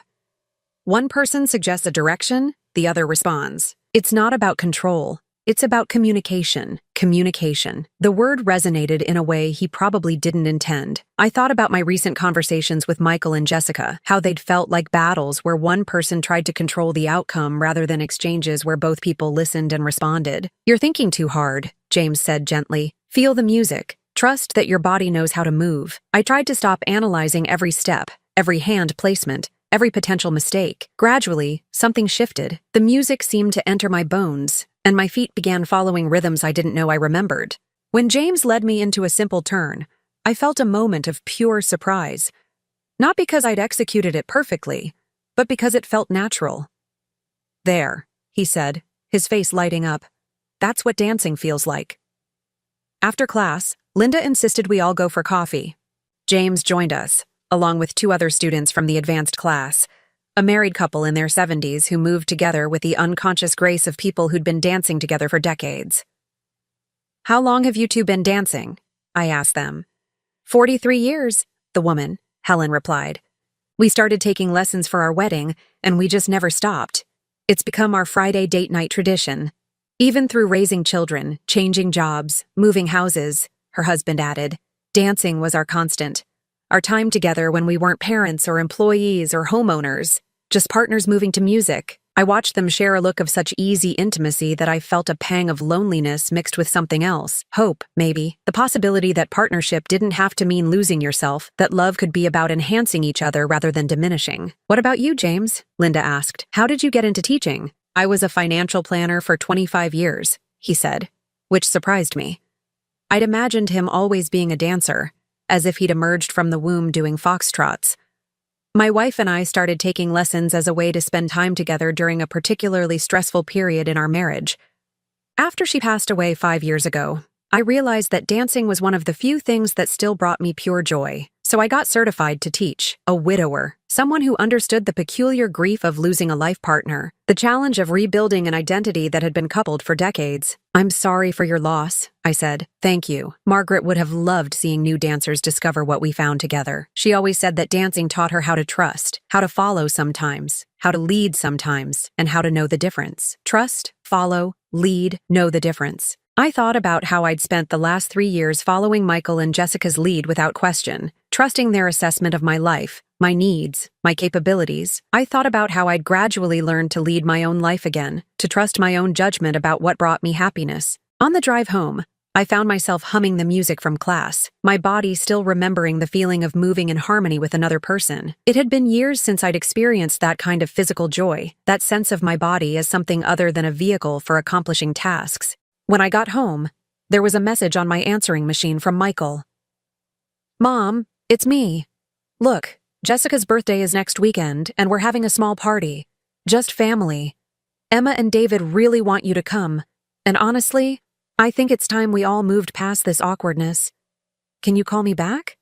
One person suggests a direction, the other responds. It's not about control. It's about communication. Communication. The word resonated in a way he probably didn't intend. I thought about my recent conversations with Michael and Jessica, how they'd felt like battles where one person tried to control the outcome rather than exchanges where both people listened and responded. You're thinking too hard, James said gently. Feel the music. Trust that your body knows how to move. I tried to stop analyzing every step, every hand placement, every potential mistake. Gradually, something shifted. The music seemed to enter my bones, and my feet began following rhythms I didn't know I remembered. When James led me into a simple turn, I felt a moment of pure surprise. Not because I'd executed it perfectly, but because it felt natural. There, he said, his face lighting up. That's what dancing feels like. After class, Linda insisted we all go for coffee. James joined us, along with 2 other students from the advanced class, a married couple in their 70s who moved together with the unconscious grace of people who'd been dancing together for decades. How long have you 2 been dancing? I asked them. 43 years, the woman, Helen, replied. We started taking lessons for our wedding, and we just never stopped. It's become our Friday date night tradition. Even through raising children, changing jobs, moving houses, her husband added, dancing was our constant. Our time together when we weren't parents or employees or homeowners, just partners moving to music. I watched them share a look of such easy intimacy that I felt a pang of loneliness mixed with something else. Hope, maybe. The possibility that partnership didn't have to mean losing yourself, that love could be about enhancing each other rather than diminishing. What about you, James? Linda asked. How did you get into teaching? I was a financial planner for 25 years, he said, which surprised me. I'd imagined him always being a dancer, as if he'd emerged from the womb doing foxtrots. My wife and I started taking lessons as a way to spend time together during a particularly stressful period in our marriage. After she passed away 5 years ago, I realized that dancing was one of the few things that still brought me pure joy. So I got certified to teach, a widower, someone who understood the peculiar grief of losing a life partner, the challenge of rebuilding an identity that had been coupled for decades. I'm sorry for your loss, I said. Thank you. Margaret would have loved seeing new dancers discover what we found together. She always said that dancing taught her how to trust, how to follow sometimes, how to lead sometimes, and how to know the difference. Trust, follow, lead, know the difference. I thought about how I'd spent the last 3 years following Michael and Jessica's lead without question, trusting their assessment of my life, my needs, my capabilities. I thought about how I'd gradually learned to lead my own life again, to trust my own judgment about what brought me happiness. On the drive home, I found myself humming the music from class, my body still remembering the feeling of moving in harmony with another person. It had been years since I'd experienced that kind of physical joy, that sense of my body as something other than a vehicle for accomplishing tasks. When I got home, there was a message on my answering machine from Michael. "Mom, it's me. Look, Jessica's birthday is next weekend, and we're having a small party. Just family. Emma and David really want you to come, and honestly, I think it's time we all moved past this awkwardness. Can you call me back?"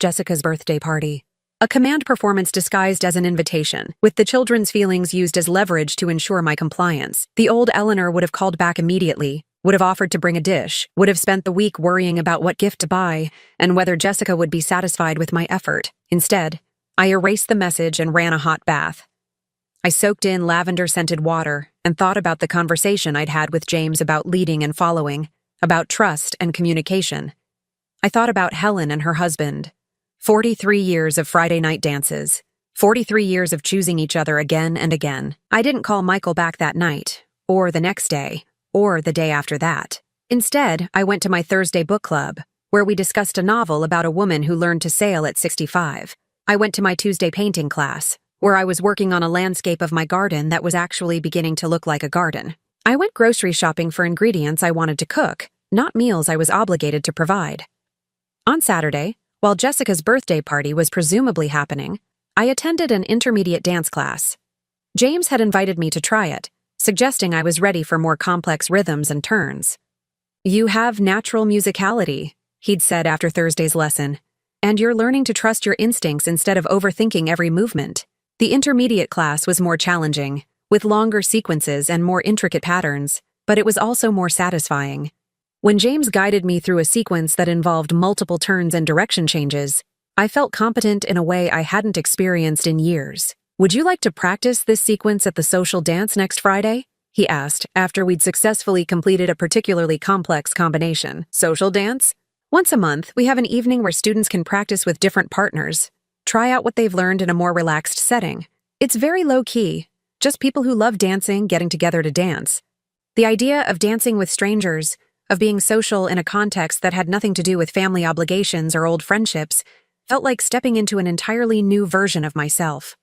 Jessica's birthday party. A command performance disguised as an invitation, with the children's feelings used as leverage to ensure my compliance. The old Eleanor would have called back immediately, would have offered to bring a dish, would have spent the week worrying about what gift to buy, and whether Jessica would be satisfied with my effort. Instead, I erased the message and ran a hot bath. I soaked in lavender-scented water and thought about the conversation I'd had with James about leading and following, about trust and communication. I thought about Helen and her husband. 43 years of Friday night dances. 43 years of choosing each other again and again. I didn't call Michael back that night, or the next day, or the day after that. Instead, I went to my Thursday book club, where we discussed a novel about a woman who learned to sail at 65. I went to my Tuesday painting class, where I was working on a landscape of my garden that was actually beginning to look like a garden. I went grocery shopping for ingredients I wanted to cook, not meals I was obligated to provide. On Saturday, while Jessica's birthday party was presumably happening, I attended an intermediate dance class. James had invited me to try it, suggesting I was ready for more complex rhythms and turns. "You have natural musicality," he'd said after Thursday's lesson, "and you're learning to trust your instincts instead of overthinking every movement." The intermediate class was more challenging, with longer sequences and more intricate patterns, but it was also more satisfying. When James guided me through a sequence that involved multiple turns and direction changes, I felt competent in a way I hadn't experienced in years. "Would you like to practice this sequence at the social dance next Friday?" he asked, after we'd successfully completed a particularly complex combination. "Social dance? Once a month, we have an evening where students can practice with different partners, try out what they've learned in a more relaxed setting. It's very low-key, just people who love dancing getting together to dance. The idea of dancing with strangers, of being social in a context that had nothing to do with family obligations or old friendships, felt like stepping into an entirely new version of myself."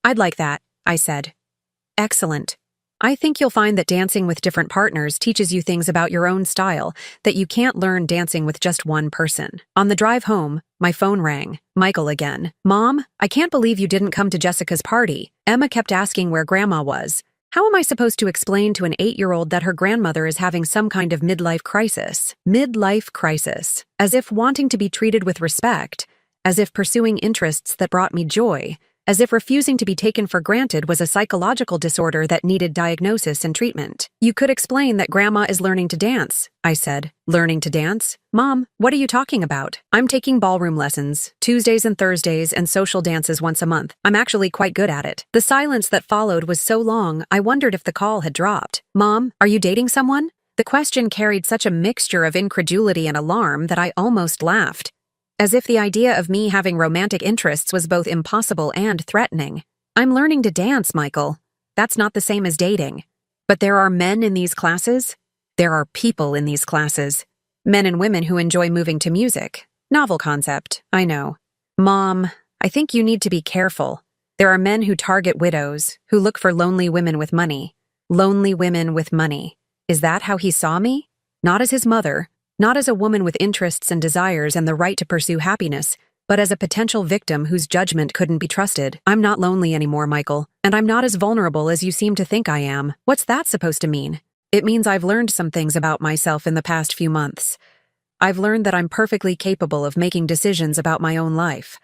"I'd like that," I said. "Excellent. I think you'll find that dancing with different partners teaches you things about your own style that you can't learn dancing with just one person." On the drive home, my phone rang. Michael again. "Mom, I can't believe you didn't come to Jessica's party. Emma kept asking where Grandma was. How am I supposed to explain to an 8-year-old that her grandmother is having some kind of midlife crisis?" Midlife crisis. As if wanting to be treated with respect, as if pursuing interests that brought me joy, as if refusing to be taken for granted was a psychological disorder that needed diagnosis and treatment. "You could explain that Grandma is learning to dance," I said. "Learning to dance? Mom, what are you talking about? I'm taking ballroom lessons, Tuesdays and Thursdays, and social dances once a month. I'm actually quite good at it." The silence that followed was so long, I wondered if the call had dropped. "Mom, are you dating someone?" The question carried such a mixture of incredulity and alarm that I almost laughed, as if the idea of me having romantic interests was both impossible and threatening. "I'm learning to dance, Michael. That's not the same as dating. But there are men in these classes. There are people in these classes. Men and women who enjoy moving to music. Novel concept, I know. Mom, I think you need to be careful. There are men who target widows, who look for lonely women with money. Lonely women with money. Is that how he saw me? Not as his mother, not as a woman with interests and desires and the right to pursue happiness, but as a potential victim whose judgment couldn't be trusted. I'm not lonely anymore, Michael, and I'm not as vulnerable as you seem to think I am. What's that supposed to mean? It means I've learned some things about myself in the past few months. I've learned that I'm perfectly capable of making decisions about my own life.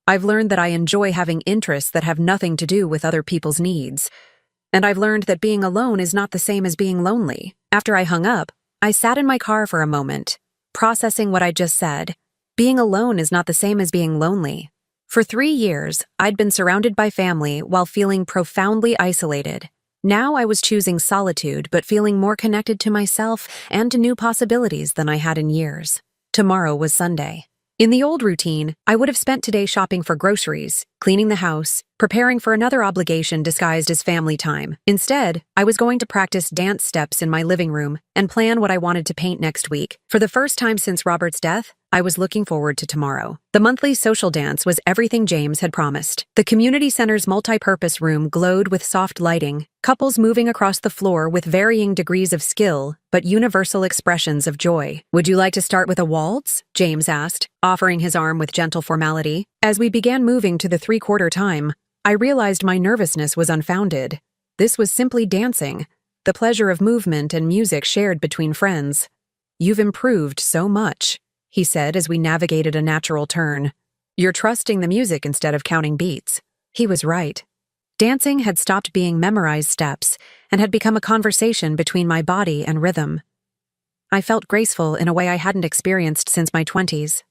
I've learned that I enjoy having interests that have nothing to do with other people's needs. And I've learned that being alone is not the same as being lonely." After I hung up, I sat in my car for a moment, processing what I just said. Being alone is not the same as being lonely. For 3 years, I'd been surrounded by family while feeling profoundly isolated. Now I was choosing solitude but feeling more connected to myself and to new possibilities than I had in years. Tomorrow was Sunday. In the old routine, I would have spent today shopping for groceries, cleaning the house, preparing for another obligation disguised as family time. Instead, I was going to practice dance steps in my living room and plan what I wanted to paint next week. For the first time since Robert's death, I was looking forward to tomorrow. The monthly social dance was everything James had promised. The community center's multi-purpose room glowed with soft lighting, couples moving across the floor with varying degrees of skill, but universal expressions of joy. "Would you like to start with a waltz?" James asked, offering his arm with gentle formality. As we began moving to the three-quarter time, I realized my nervousness was unfounded. This was simply dancing, the pleasure of movement and music shared between friends. "You've improved so much," he said as we navigated a natural turn. "You're trusting the music instead of counting beats." He was right. Dancing had stopped being memorized steps and had become a conversation between my body and rhythm. I felt graceful in a way I hadn't experienced since my 20s.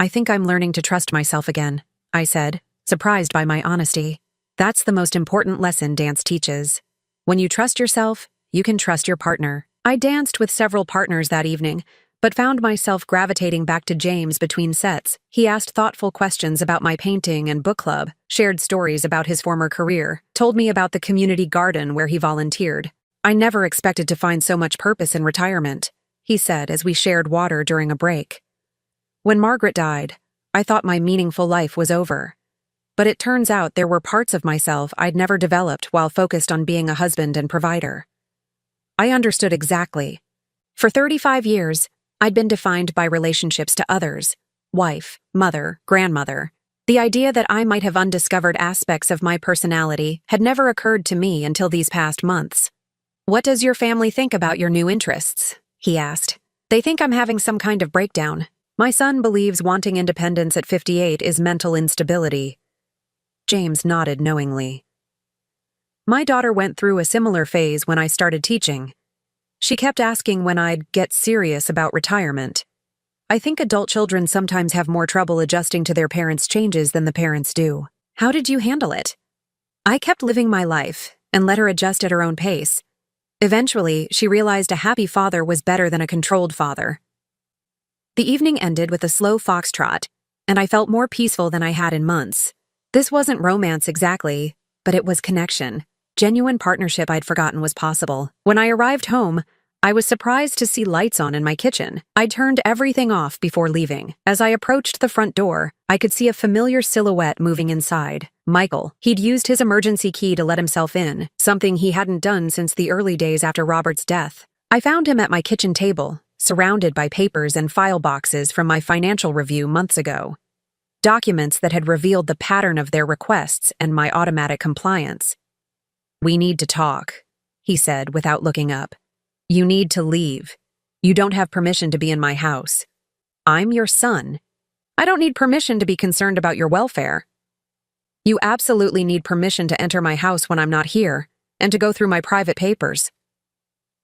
"I think I'm learning to trust myself again," I said, surprised by my honesty. That's the most important lesson dance teaches. When you trust yourself, you can trust your partner. I danced with several partners that evening, but found myself gravitating back to James between sets. He asked thoughtful questions about my painting and book club, shared stories about his former career, told me about the community garden where he volunteered. "I never expected to find so much purpose in retirement," he said as we shared water during a break. "When Margaret died, I thought my meaningful life was over. But it turns out there were parts of myself I'd never developed while focused on being a husband and provider." I understood exactly. For 35 years, I'd been defined by relationships to others: wife, mother, grandmother. The idea that I might have undiscovered aspects of my personality had never occurred to me until these past months. "What does your family think about your new interests?" he asked. "They think I'm having some kind of breakdown. My son believes wanting independence at 58 is mental instability." James nodded knowingly. "My daughter went through a similar phase when I started teaching. She kept asking when I'd get serious about retirement. I think adult children sometimes have more trouble adjusting to their parents' changes than the parents do." "How did you handle it?" "I kept living my life and let her adjust at her own pace. Eventually, she realized a happy father was better than a controlled father." The evening ended with a slow foxtrot, and I felt more peaceful than I had in months. This wasn't romance exactly, but it was connection. Genuine partnership I'd forgotten was possible. When I arrived home, I was surprised to see lights on in my kitchen. I turned everything off before leaving. As I approached the front door, I could see a familiar silhouette moving inside. Michael. He'd used his emergency key to let himself in, something he hadn't done since the early days after Robert's death. I found him at my kitchen table, surrounded by papers and file boxes from my financial review months ago. Documents that had revealed the pattern of their requests and my automatic compliance. "We need to talk," he said without looking up. "You need to leave. You don't have permission to be in my house. I'm your son. I don't need permission to be concerned about your welfare. You absolutely need permission to enter my house when I'm not here, and to go through my private papers.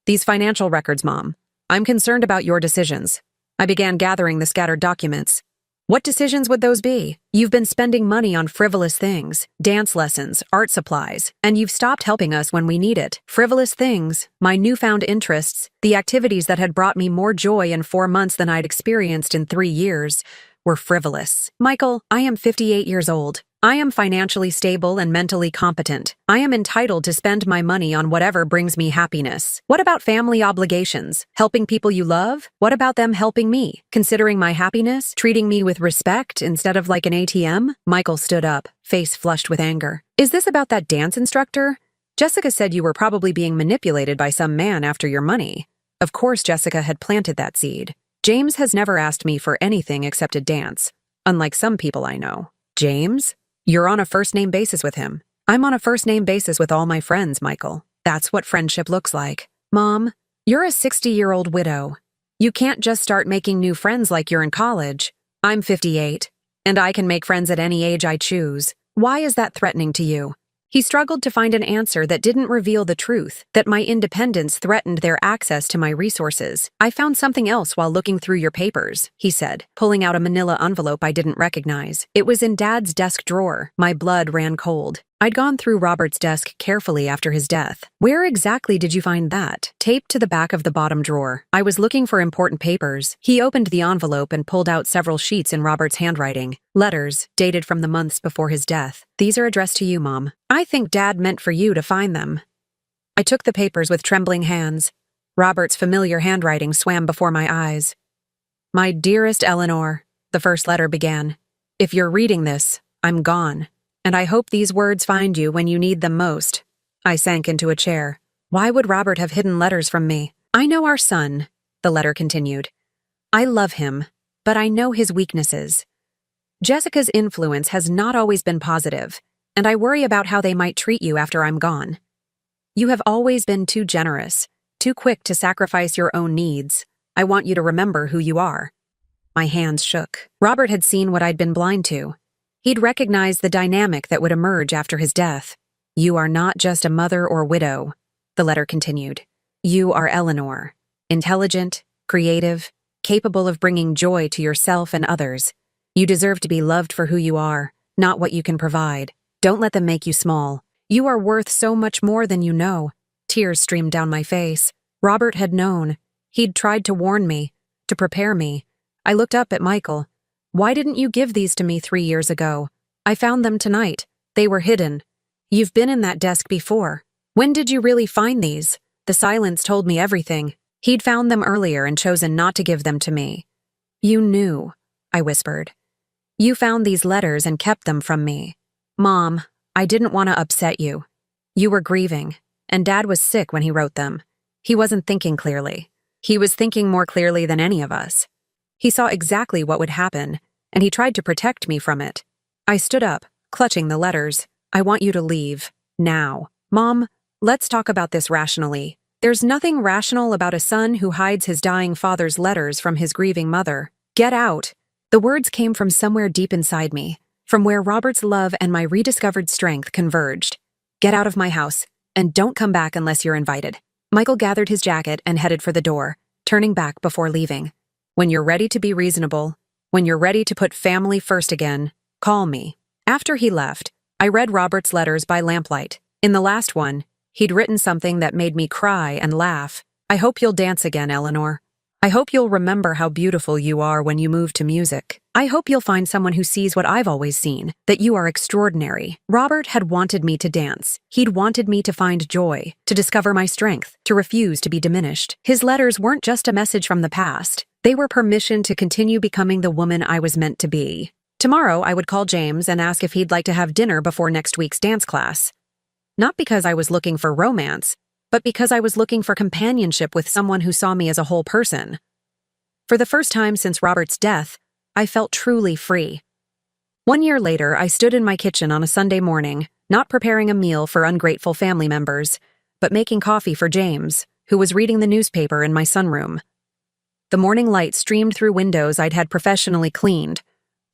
These financial records, Mom. I'm concerned about your decisions." I began gathering the scattered documents. "What decisions would those be? You've been spending money on frivolous things, dance lessons, art supplies, and you've stopped helping us when we need it. Frivolous things, my newfound interests, the activities that had brought me more joy in 4 months than I'd experienced in 3 years, were frivolous. Michael, I am 58 years old. I am financially stable and mentally competent. I am entitled to spend my money on whatever brings me happiness. What about family obligations? Helping people you love? What about them helping me? Considering my happiness? Treating me with respect instead of like an ATM?" Michael stood up, face flushed with anger. "Is this about that dance instructor? Jessica said you were probably being manipulated by some man after your money." Of course Jessica had planted that seed. James has never asked me for anything except to dance, unlike some people I know. "James? You're on a first-name basis with him." "I'm on a first-name basis with all my friends, Michael. That's what friendship looks like." "Mom, you're a 60-year-old widow. You can't just start making new friends like you're in college. I'm 58, and I can make friends at any age I choose. Why is that threatening to you?" He struggled to find an answer that didn't reveal the truth, that my independence threatened their access to my resources. "I found something else while looking through your papers," he said, pulling out a manila envelope I didn't recognize. It was in Dad's desk drawer. My blood ran cold. I'd gone through Robert's desk carefully after his death. Where exactly did you find that? Taped to the back of the bottom drawer. I was looking for important papers. He opened the envelope and pulled out several sheets in Robert's handwriting. Letters, dated from the months before his death. These are addressed to you, Mom. I think Dad meant for you to find them. I took the papers with trembling hands. Robert's familiar handwriting swam before my eyes. My dearest Eleanor, the first letter began. If you're reading this, I'm gone. And I hope these words find you when you need them most. I sank into a chair. Why would Robert have hidden letters from me? I know our son, the letter continued. I love him, but I know his weaknesses. Jessica's influence has not always been positive, and I worry about how they might treat you after I'm gone. You have always been too generous, too quick to sacrifice your own needs. I want you to remember who you are. My hands shook. Robert had seen what I'd been blind to. He'd recognized the dynamic that would emerge after his death. You are not just a mother or widow, the letter continued. You are Eleanor, intelligent, creative, capable of bringing joy to yourself and others. You deserve to be loved for who you are, not what you can provide. Don't let them make you small. You are worth so much more than you know. Tears streamed down my face. Robert had known. He'd tried to warn me, to prepare me. I looked up at Michael. Why didn't you give these to me 3 years ago? I found them tonight. They were hidden. You've been in that desk before. When did you really find these? The silence told me everything. He'd found them earlier and chosen not to give them to me. You knew, I whispered. You found these letters and kept them from me. Mom, I didn't want to upset you. You were grieving, and Dad was sick when he wrote them. He wasn't thinking clearly. He was thinking more clearly than any of us. He saw exactly what would happen, and he tried to protect me from it. I stood up, clutching the letters. I want you to leave. Now. Mom, let's talk about this rationally. There's nothing rational about a son who hides his dying father's letters from his grieving mother. Get out. The words came from somewhere deep inside me, from where Robert's love and my rediscovered strength converged. Get out of my house, and don't come back unless you're invited. Michael gathered his jacket and headed for the door, turning back before leaving. When you're ready to be reasonable, when you're ready to put family first again, call me. After he left, I read Robert's letters by lamplight. In the last one, he'd written something that made me cry and laugh. I hope you'll dance again, Eleanor. I hope you'll remember how beautiful you are when you move to music. I hope you'll find someone who sees what I've always seen, that you are extraordinary. Robert had wanted me to dance. He'd wanted me to find joy, to discover my strength, to refuse to be diminished. His letters weren't just a message from the past. They were permission to continue becoming the woman I was meant to be. Tomorrow, I would call James and ask if he'd like to have dinner before next week's dance class. Not because I was looking for romance, but because I was looking for companionship with someone who saw me as a whole person. For the first time since Robert's death, I felt truly free. 1 year later, I stood in my kitchen on a Sunday morning, not preparing a meal for ungrateful family members, but making coffee for James, who was reading the newspaper in my sunroom. The morning light streamed through windows I'd had professionally cleaned,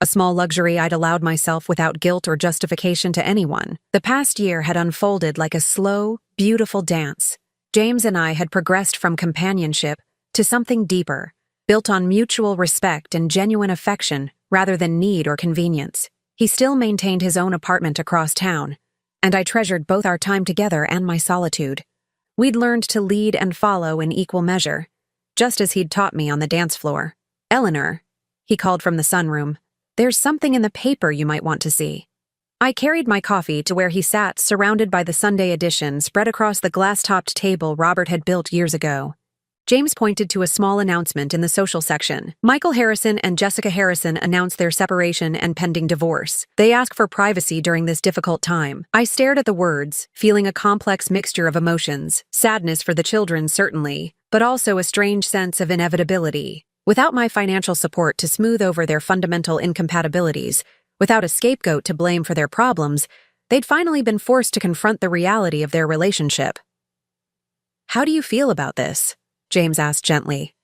a small luxury I'd allowed myself without guilt or justification to anyone. The past year had unfolded like a slow, beautiful dance. James and I had progressed from companionship to something deeper, built on mutual respect and genuine affection rather than need or convenience. He still maintained his own apartment across town, and I treasured both our time together and my solitude. We'd learned to lead and follow in equal measure, just as he'd taught me on the dance floor. Eleanor, he called from the sunroom, there's something in the paper you might want to see. I carried my coffee to where he sat, surrounded by the Sunday edition spread across the glass-topped table Robert had built years ago. James pointed to a small announcement in the social section. Michael Harrison and Jessica Harrison announced their separation and pending divorce. They ask for privacy during this difficult time. I stared at the words, feeling a complex mixture of emotions. Sadness for the children, certainly, but also a strange sense of inevitability. Without my financial support to smooth over their fundamental incompatibilities, without a scapegoat to blame for their problems, they'd finally been forced to confront the reality of their relationship. How do you feel about this? James asked gently.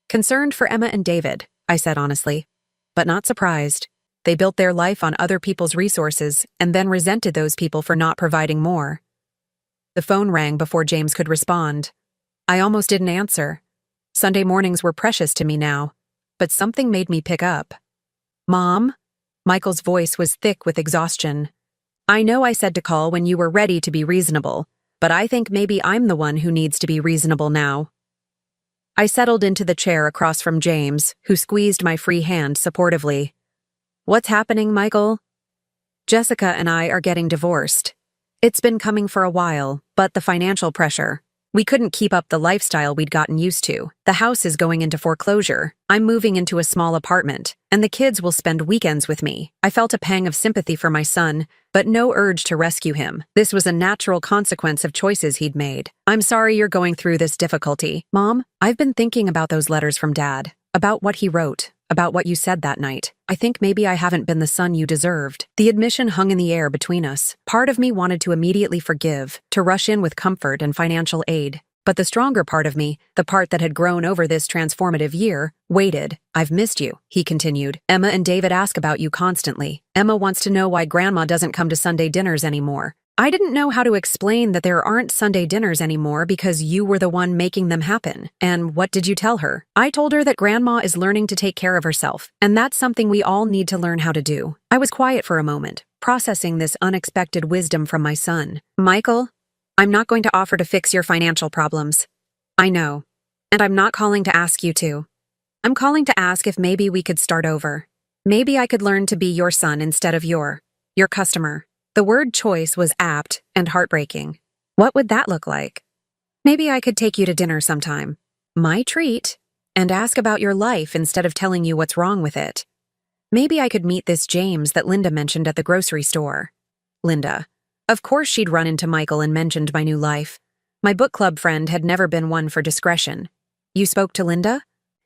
Concerned for Emma and David, I said honestly, but not surprised. They built their life on other people's resources and then resented those people for not providing more. The phone rang before James could respond. I almost didn't answer. Sunday mornings were precious to me now, but something made me pick up. Mom? Michael's voice was thick with exhaustion. I know I said to call when you were ready to be reasonable, but I think maybe I'm the one who needs to be reasonable now. I settled into the chair across from James, who squeezed my free hand supportively. What's happening, Michael? Jessica and I are getting divorced. It's been coming for a while, but the financial pressure. We couldn't keep up the lifestyle we'd gotten used to. The house is going into foreclosure. I'm moving into a small apartment, and the kids will spend weekends with me. I felt a pang of sympathy for my son, but no urge to rescue him. This was a natural consequence of choices he'd made. I'm sorry you're going through this difficulty. Mom, I've been thinking about those letters from Dad, about what he wrote, about what you said that night. I think maybe I haven't been the son you deserved. The admission hung in the air between us. Part of me wanted to immediately forgive, to rush in with comfort and financial aid. But the stronger part of me, the part that had grown over this transformative year, waited. I've missed you, he continued. Emma and David ask about you constantly. Emma wants to know why Grandma doesn't come to Sunday dinners anymore. I didn't know how to explain that there aren't Sunday dinners anymore because you were the one making them happen. And what did you tell her? I told her that Grandma is learning to take care of herself, and that's something we all need to learn how to do. I was quiet for a moment, processing this unexpected wisdom from my son. Michael, I'm not going to offer to fix your financial problems. I know. And I'm not calling to ask you to. I'm calling to ask if maybe we could start over. Maybe I could learn to be your son instead of your customer. The word choice was apt and heartbreaking. What would that look like? Maybe I could take you to dinner sometime. My treat. And ask about your life instead of telling you what's wrong with it. Maybe I could meet this James that Linda mentioned at the grocery store. Linda. Of course she'd run into Michael and mentioned my new life. My book club friend had never been one for discretion. You spoke to Linda?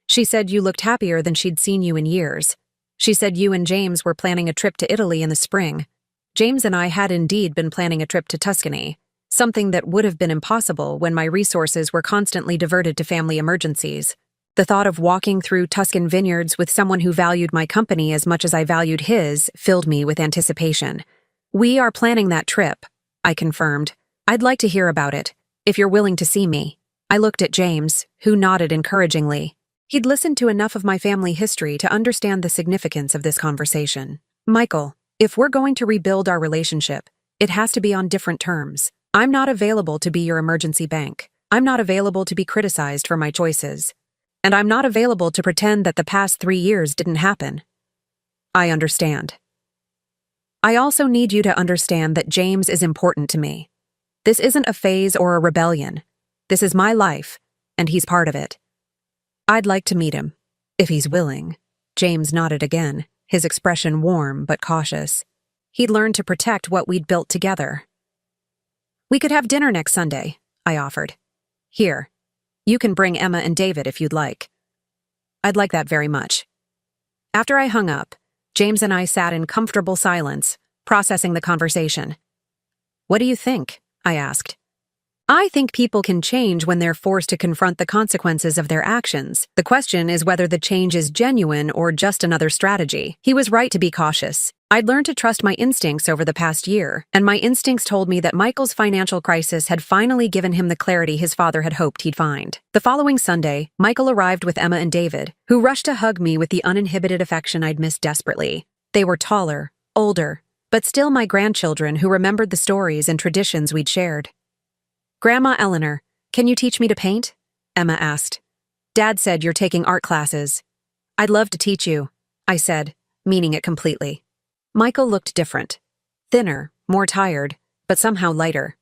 She said you looked happier than she'd seen you in years. She said you and James were planning a trip to Italy in the spring. James and I had indeed been planning a trip to Tuscany, something that would have been impossible when my resources were constantly diverted to family emergencies. The thought of walking through Tuscan vineyards with someone who valued my company as much as I valued his filled me with anticipation. We are planning that trip, I confirmed. I'd like to hear about it, if you're willing to see me. I looked at James, who nodded encouragingly. He'd listened to enough of my family history to understand the significance of this conversation. Michael, if we're going to rebuild our relationship, it has to be on different terms. I'm not available to be your emergency bank. I'm not available to be criticized for my choices. And I'm not available to pretend that the past 3 years didn't happen. I understand. I also need you to understand that James is important to me. This isn't a phase or a rebellion. This is my life, and he's part of it. I'd like to meet him, if he's willing. James nodded again, his expression warm but cautious. He'd learned to protect what we'd built together. We could have dinner next Sunday, I offered. Here, you can bring Emma and David if you'd like. I'd like that very much. After I hung up, James and I sat in comfortable silence, processing the conversation. What do you think? I asked. I think people can change when they're forced to confront the consequences of their actions. The question is whether the change is genuine or just another strategy. He was right to be cautious. I'd learned to trust my instincts over the past year, and my instincts told me that Michael's financial crisis had finally given him the clarity his father had hoped he'd find. The following Sunday, Michael arrived with Emma and David, who rushed to hug me with the uninhibited affection I'd missed desperately. They were taller, older, but still my grandchildren who remembered the stories and traditions we'd shared. Grandma Eleanor, can you teach me to paint? Emma asked. Dad said you're taking art classes. I'd love to teach you, I said, meaning it completely. Michael looked different. Thinner, more tired, but somehow lighter.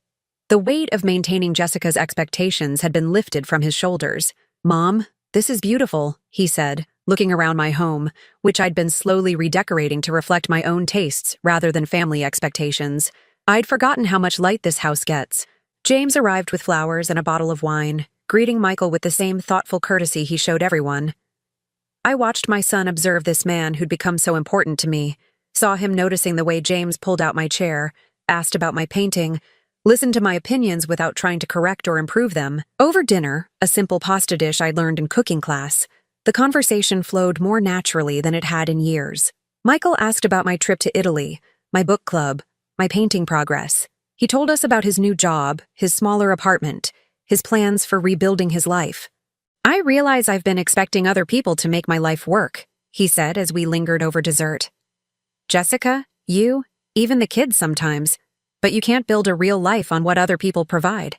The weight of maintaining Jessica's expectations had been lifted from his shoulders. Mom, this is beautiful, he said, looking around my home, which I'd been slowly redecorating to reflect my own tastes rather than family expectations. I'd forgotten how much light this house gets. James arrived with flowers and a bottle of wine, greeting Michael with the same thoughtful courtesy he showed everyone. I watched my son observe this man who'd become so important to me, saw him noticing the way James pulled out my chair, asked about my painting, listened to my opinions without trying to correct or improve them. Over dinner, a simple pasta dish I learned in cooking class, the conversation flowed more naturally than it had in years. Michael asked about my trip to Italy, my book club, my painting progress. He told us about his new job, his smaller apartment, his plans for rebuilding his life. I realize I've been expecting other people to make my life work, he said as we lingered over dessert. Jessica, you? even the kids sometimes, but you can't build a real life on what other people provide.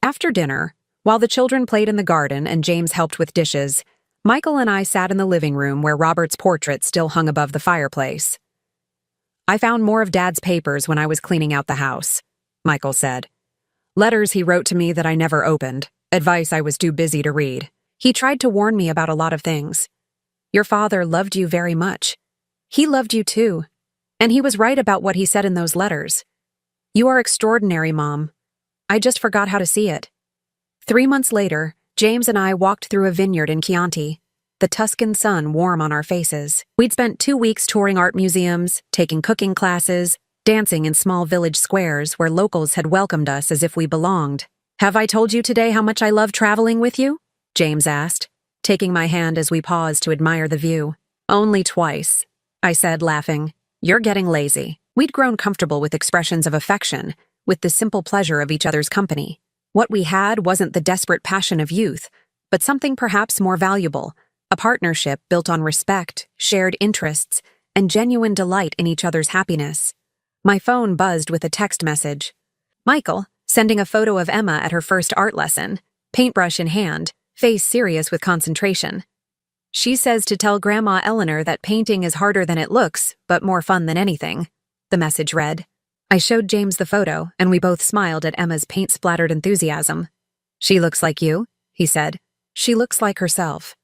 After dinner, while the children played in the garden and James helped with dishes, Michael and I sat in the living room where Robert's portrait still hung above the fireplace. "I found more of Dad's papers when I was cleaning out the house," Michael said. "Letters he wrote to me that I never opened, advice I was too busy to read. He tried to warn me about a lot of things. Your father loved you very much. He loved you too. And he was right about what he said in those letters. You are extraordinary, Mom. I just forgot how to see it." 3 months later, James and I walked through a vineyard in Chianti, the Tuscan sun warm on our faces. We'd spent 2 weeks touring art museums, taking cooking classes, dancing in small village squares where locals had welcomed us as if we belonged. "Have I told you today how much I love traveling with you?" James asked, taking my hand as we paused to admire the view. "Only twice," I said, laughing. "You're getting lazy." We'd grown comfortable with expressions of affection, with the simple pleasure of each other's company. What we had wasn't the desperate passion of youth, but something perhaps more valuable, a partnership built on respect, shared interests, and genuine delight in each other's happiness. My phone buzzed with a text message. Michael, sending a photo of Emma at her first art lesson, paintbrush in hand, face serious with concentration. "She says to tell Grandma Eleanor that painting is harder than it looks, but more fun than anything," the message read. I showed James the photo, and we both smiled at Emma's paint-splattered enthusiasm. "She looks like you," he said. "She looks like herself.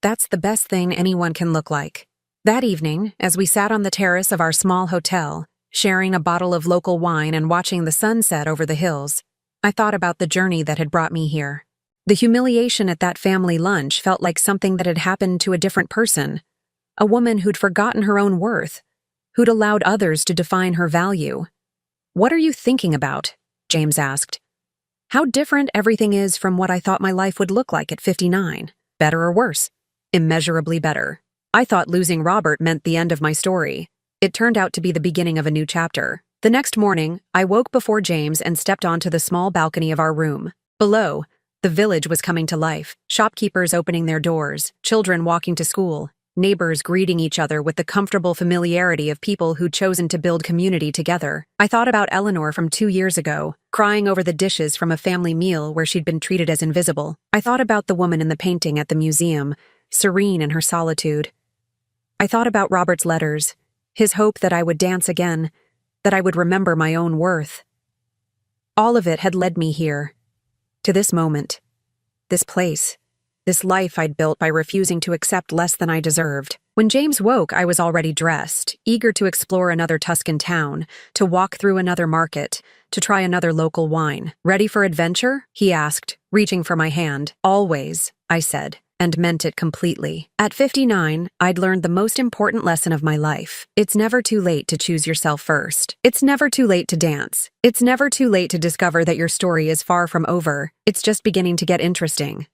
That's the best thing anyone can look like." That evening, as we sat on the terrace of our small hotel, sharing a bottle of local wine and watching the sunset over the hills, I thought about the journey that had brought me here. The humiliation at that family lunch felt like something that had happened to a different person, a woman who'd forgotten her own worth, who'd allowed others to define her value. "What are you thinking about?" James asked. "How different everything is from what I thought my life would look like at 59. Better or worse? Immeasurably better. I thought losing Robert meant the end of my story. It turned out to be the beginning of a new chapter. The next morning, I woke before James and stepped onto the small balcony of our room. Below, the village was coming to life, shopkeepers opening their doors, children walking to school, neighbors greeting each other with the comfortable familiarity of people who'd chosen to build community together. I thought about Eleanor from 2 years ago, crying over the dishes from a family meal where she'd been treated as invisible. I thought about the woman in the painting at the museum, serene in her solitude. I thought about Robert's letters, his hope that I would dance again, that I would remember my own worth. All of it had led me here, to this moment, this place, this life I'd built by refusing to accept less than I deserved. When James woke, I was already dressed, eager to explore another Tuscan town, to walk through another market, to try another local wine. "Ready for adventure?" he asked, reaching for my hand. "Always," I said, and meant it completely. At 59, I'd learned the most important lesson of my life. It's never too late to choose yourself first. It's never too late to dance. It's never too late to discover that your story is far from over. It's just beginning to get interesting.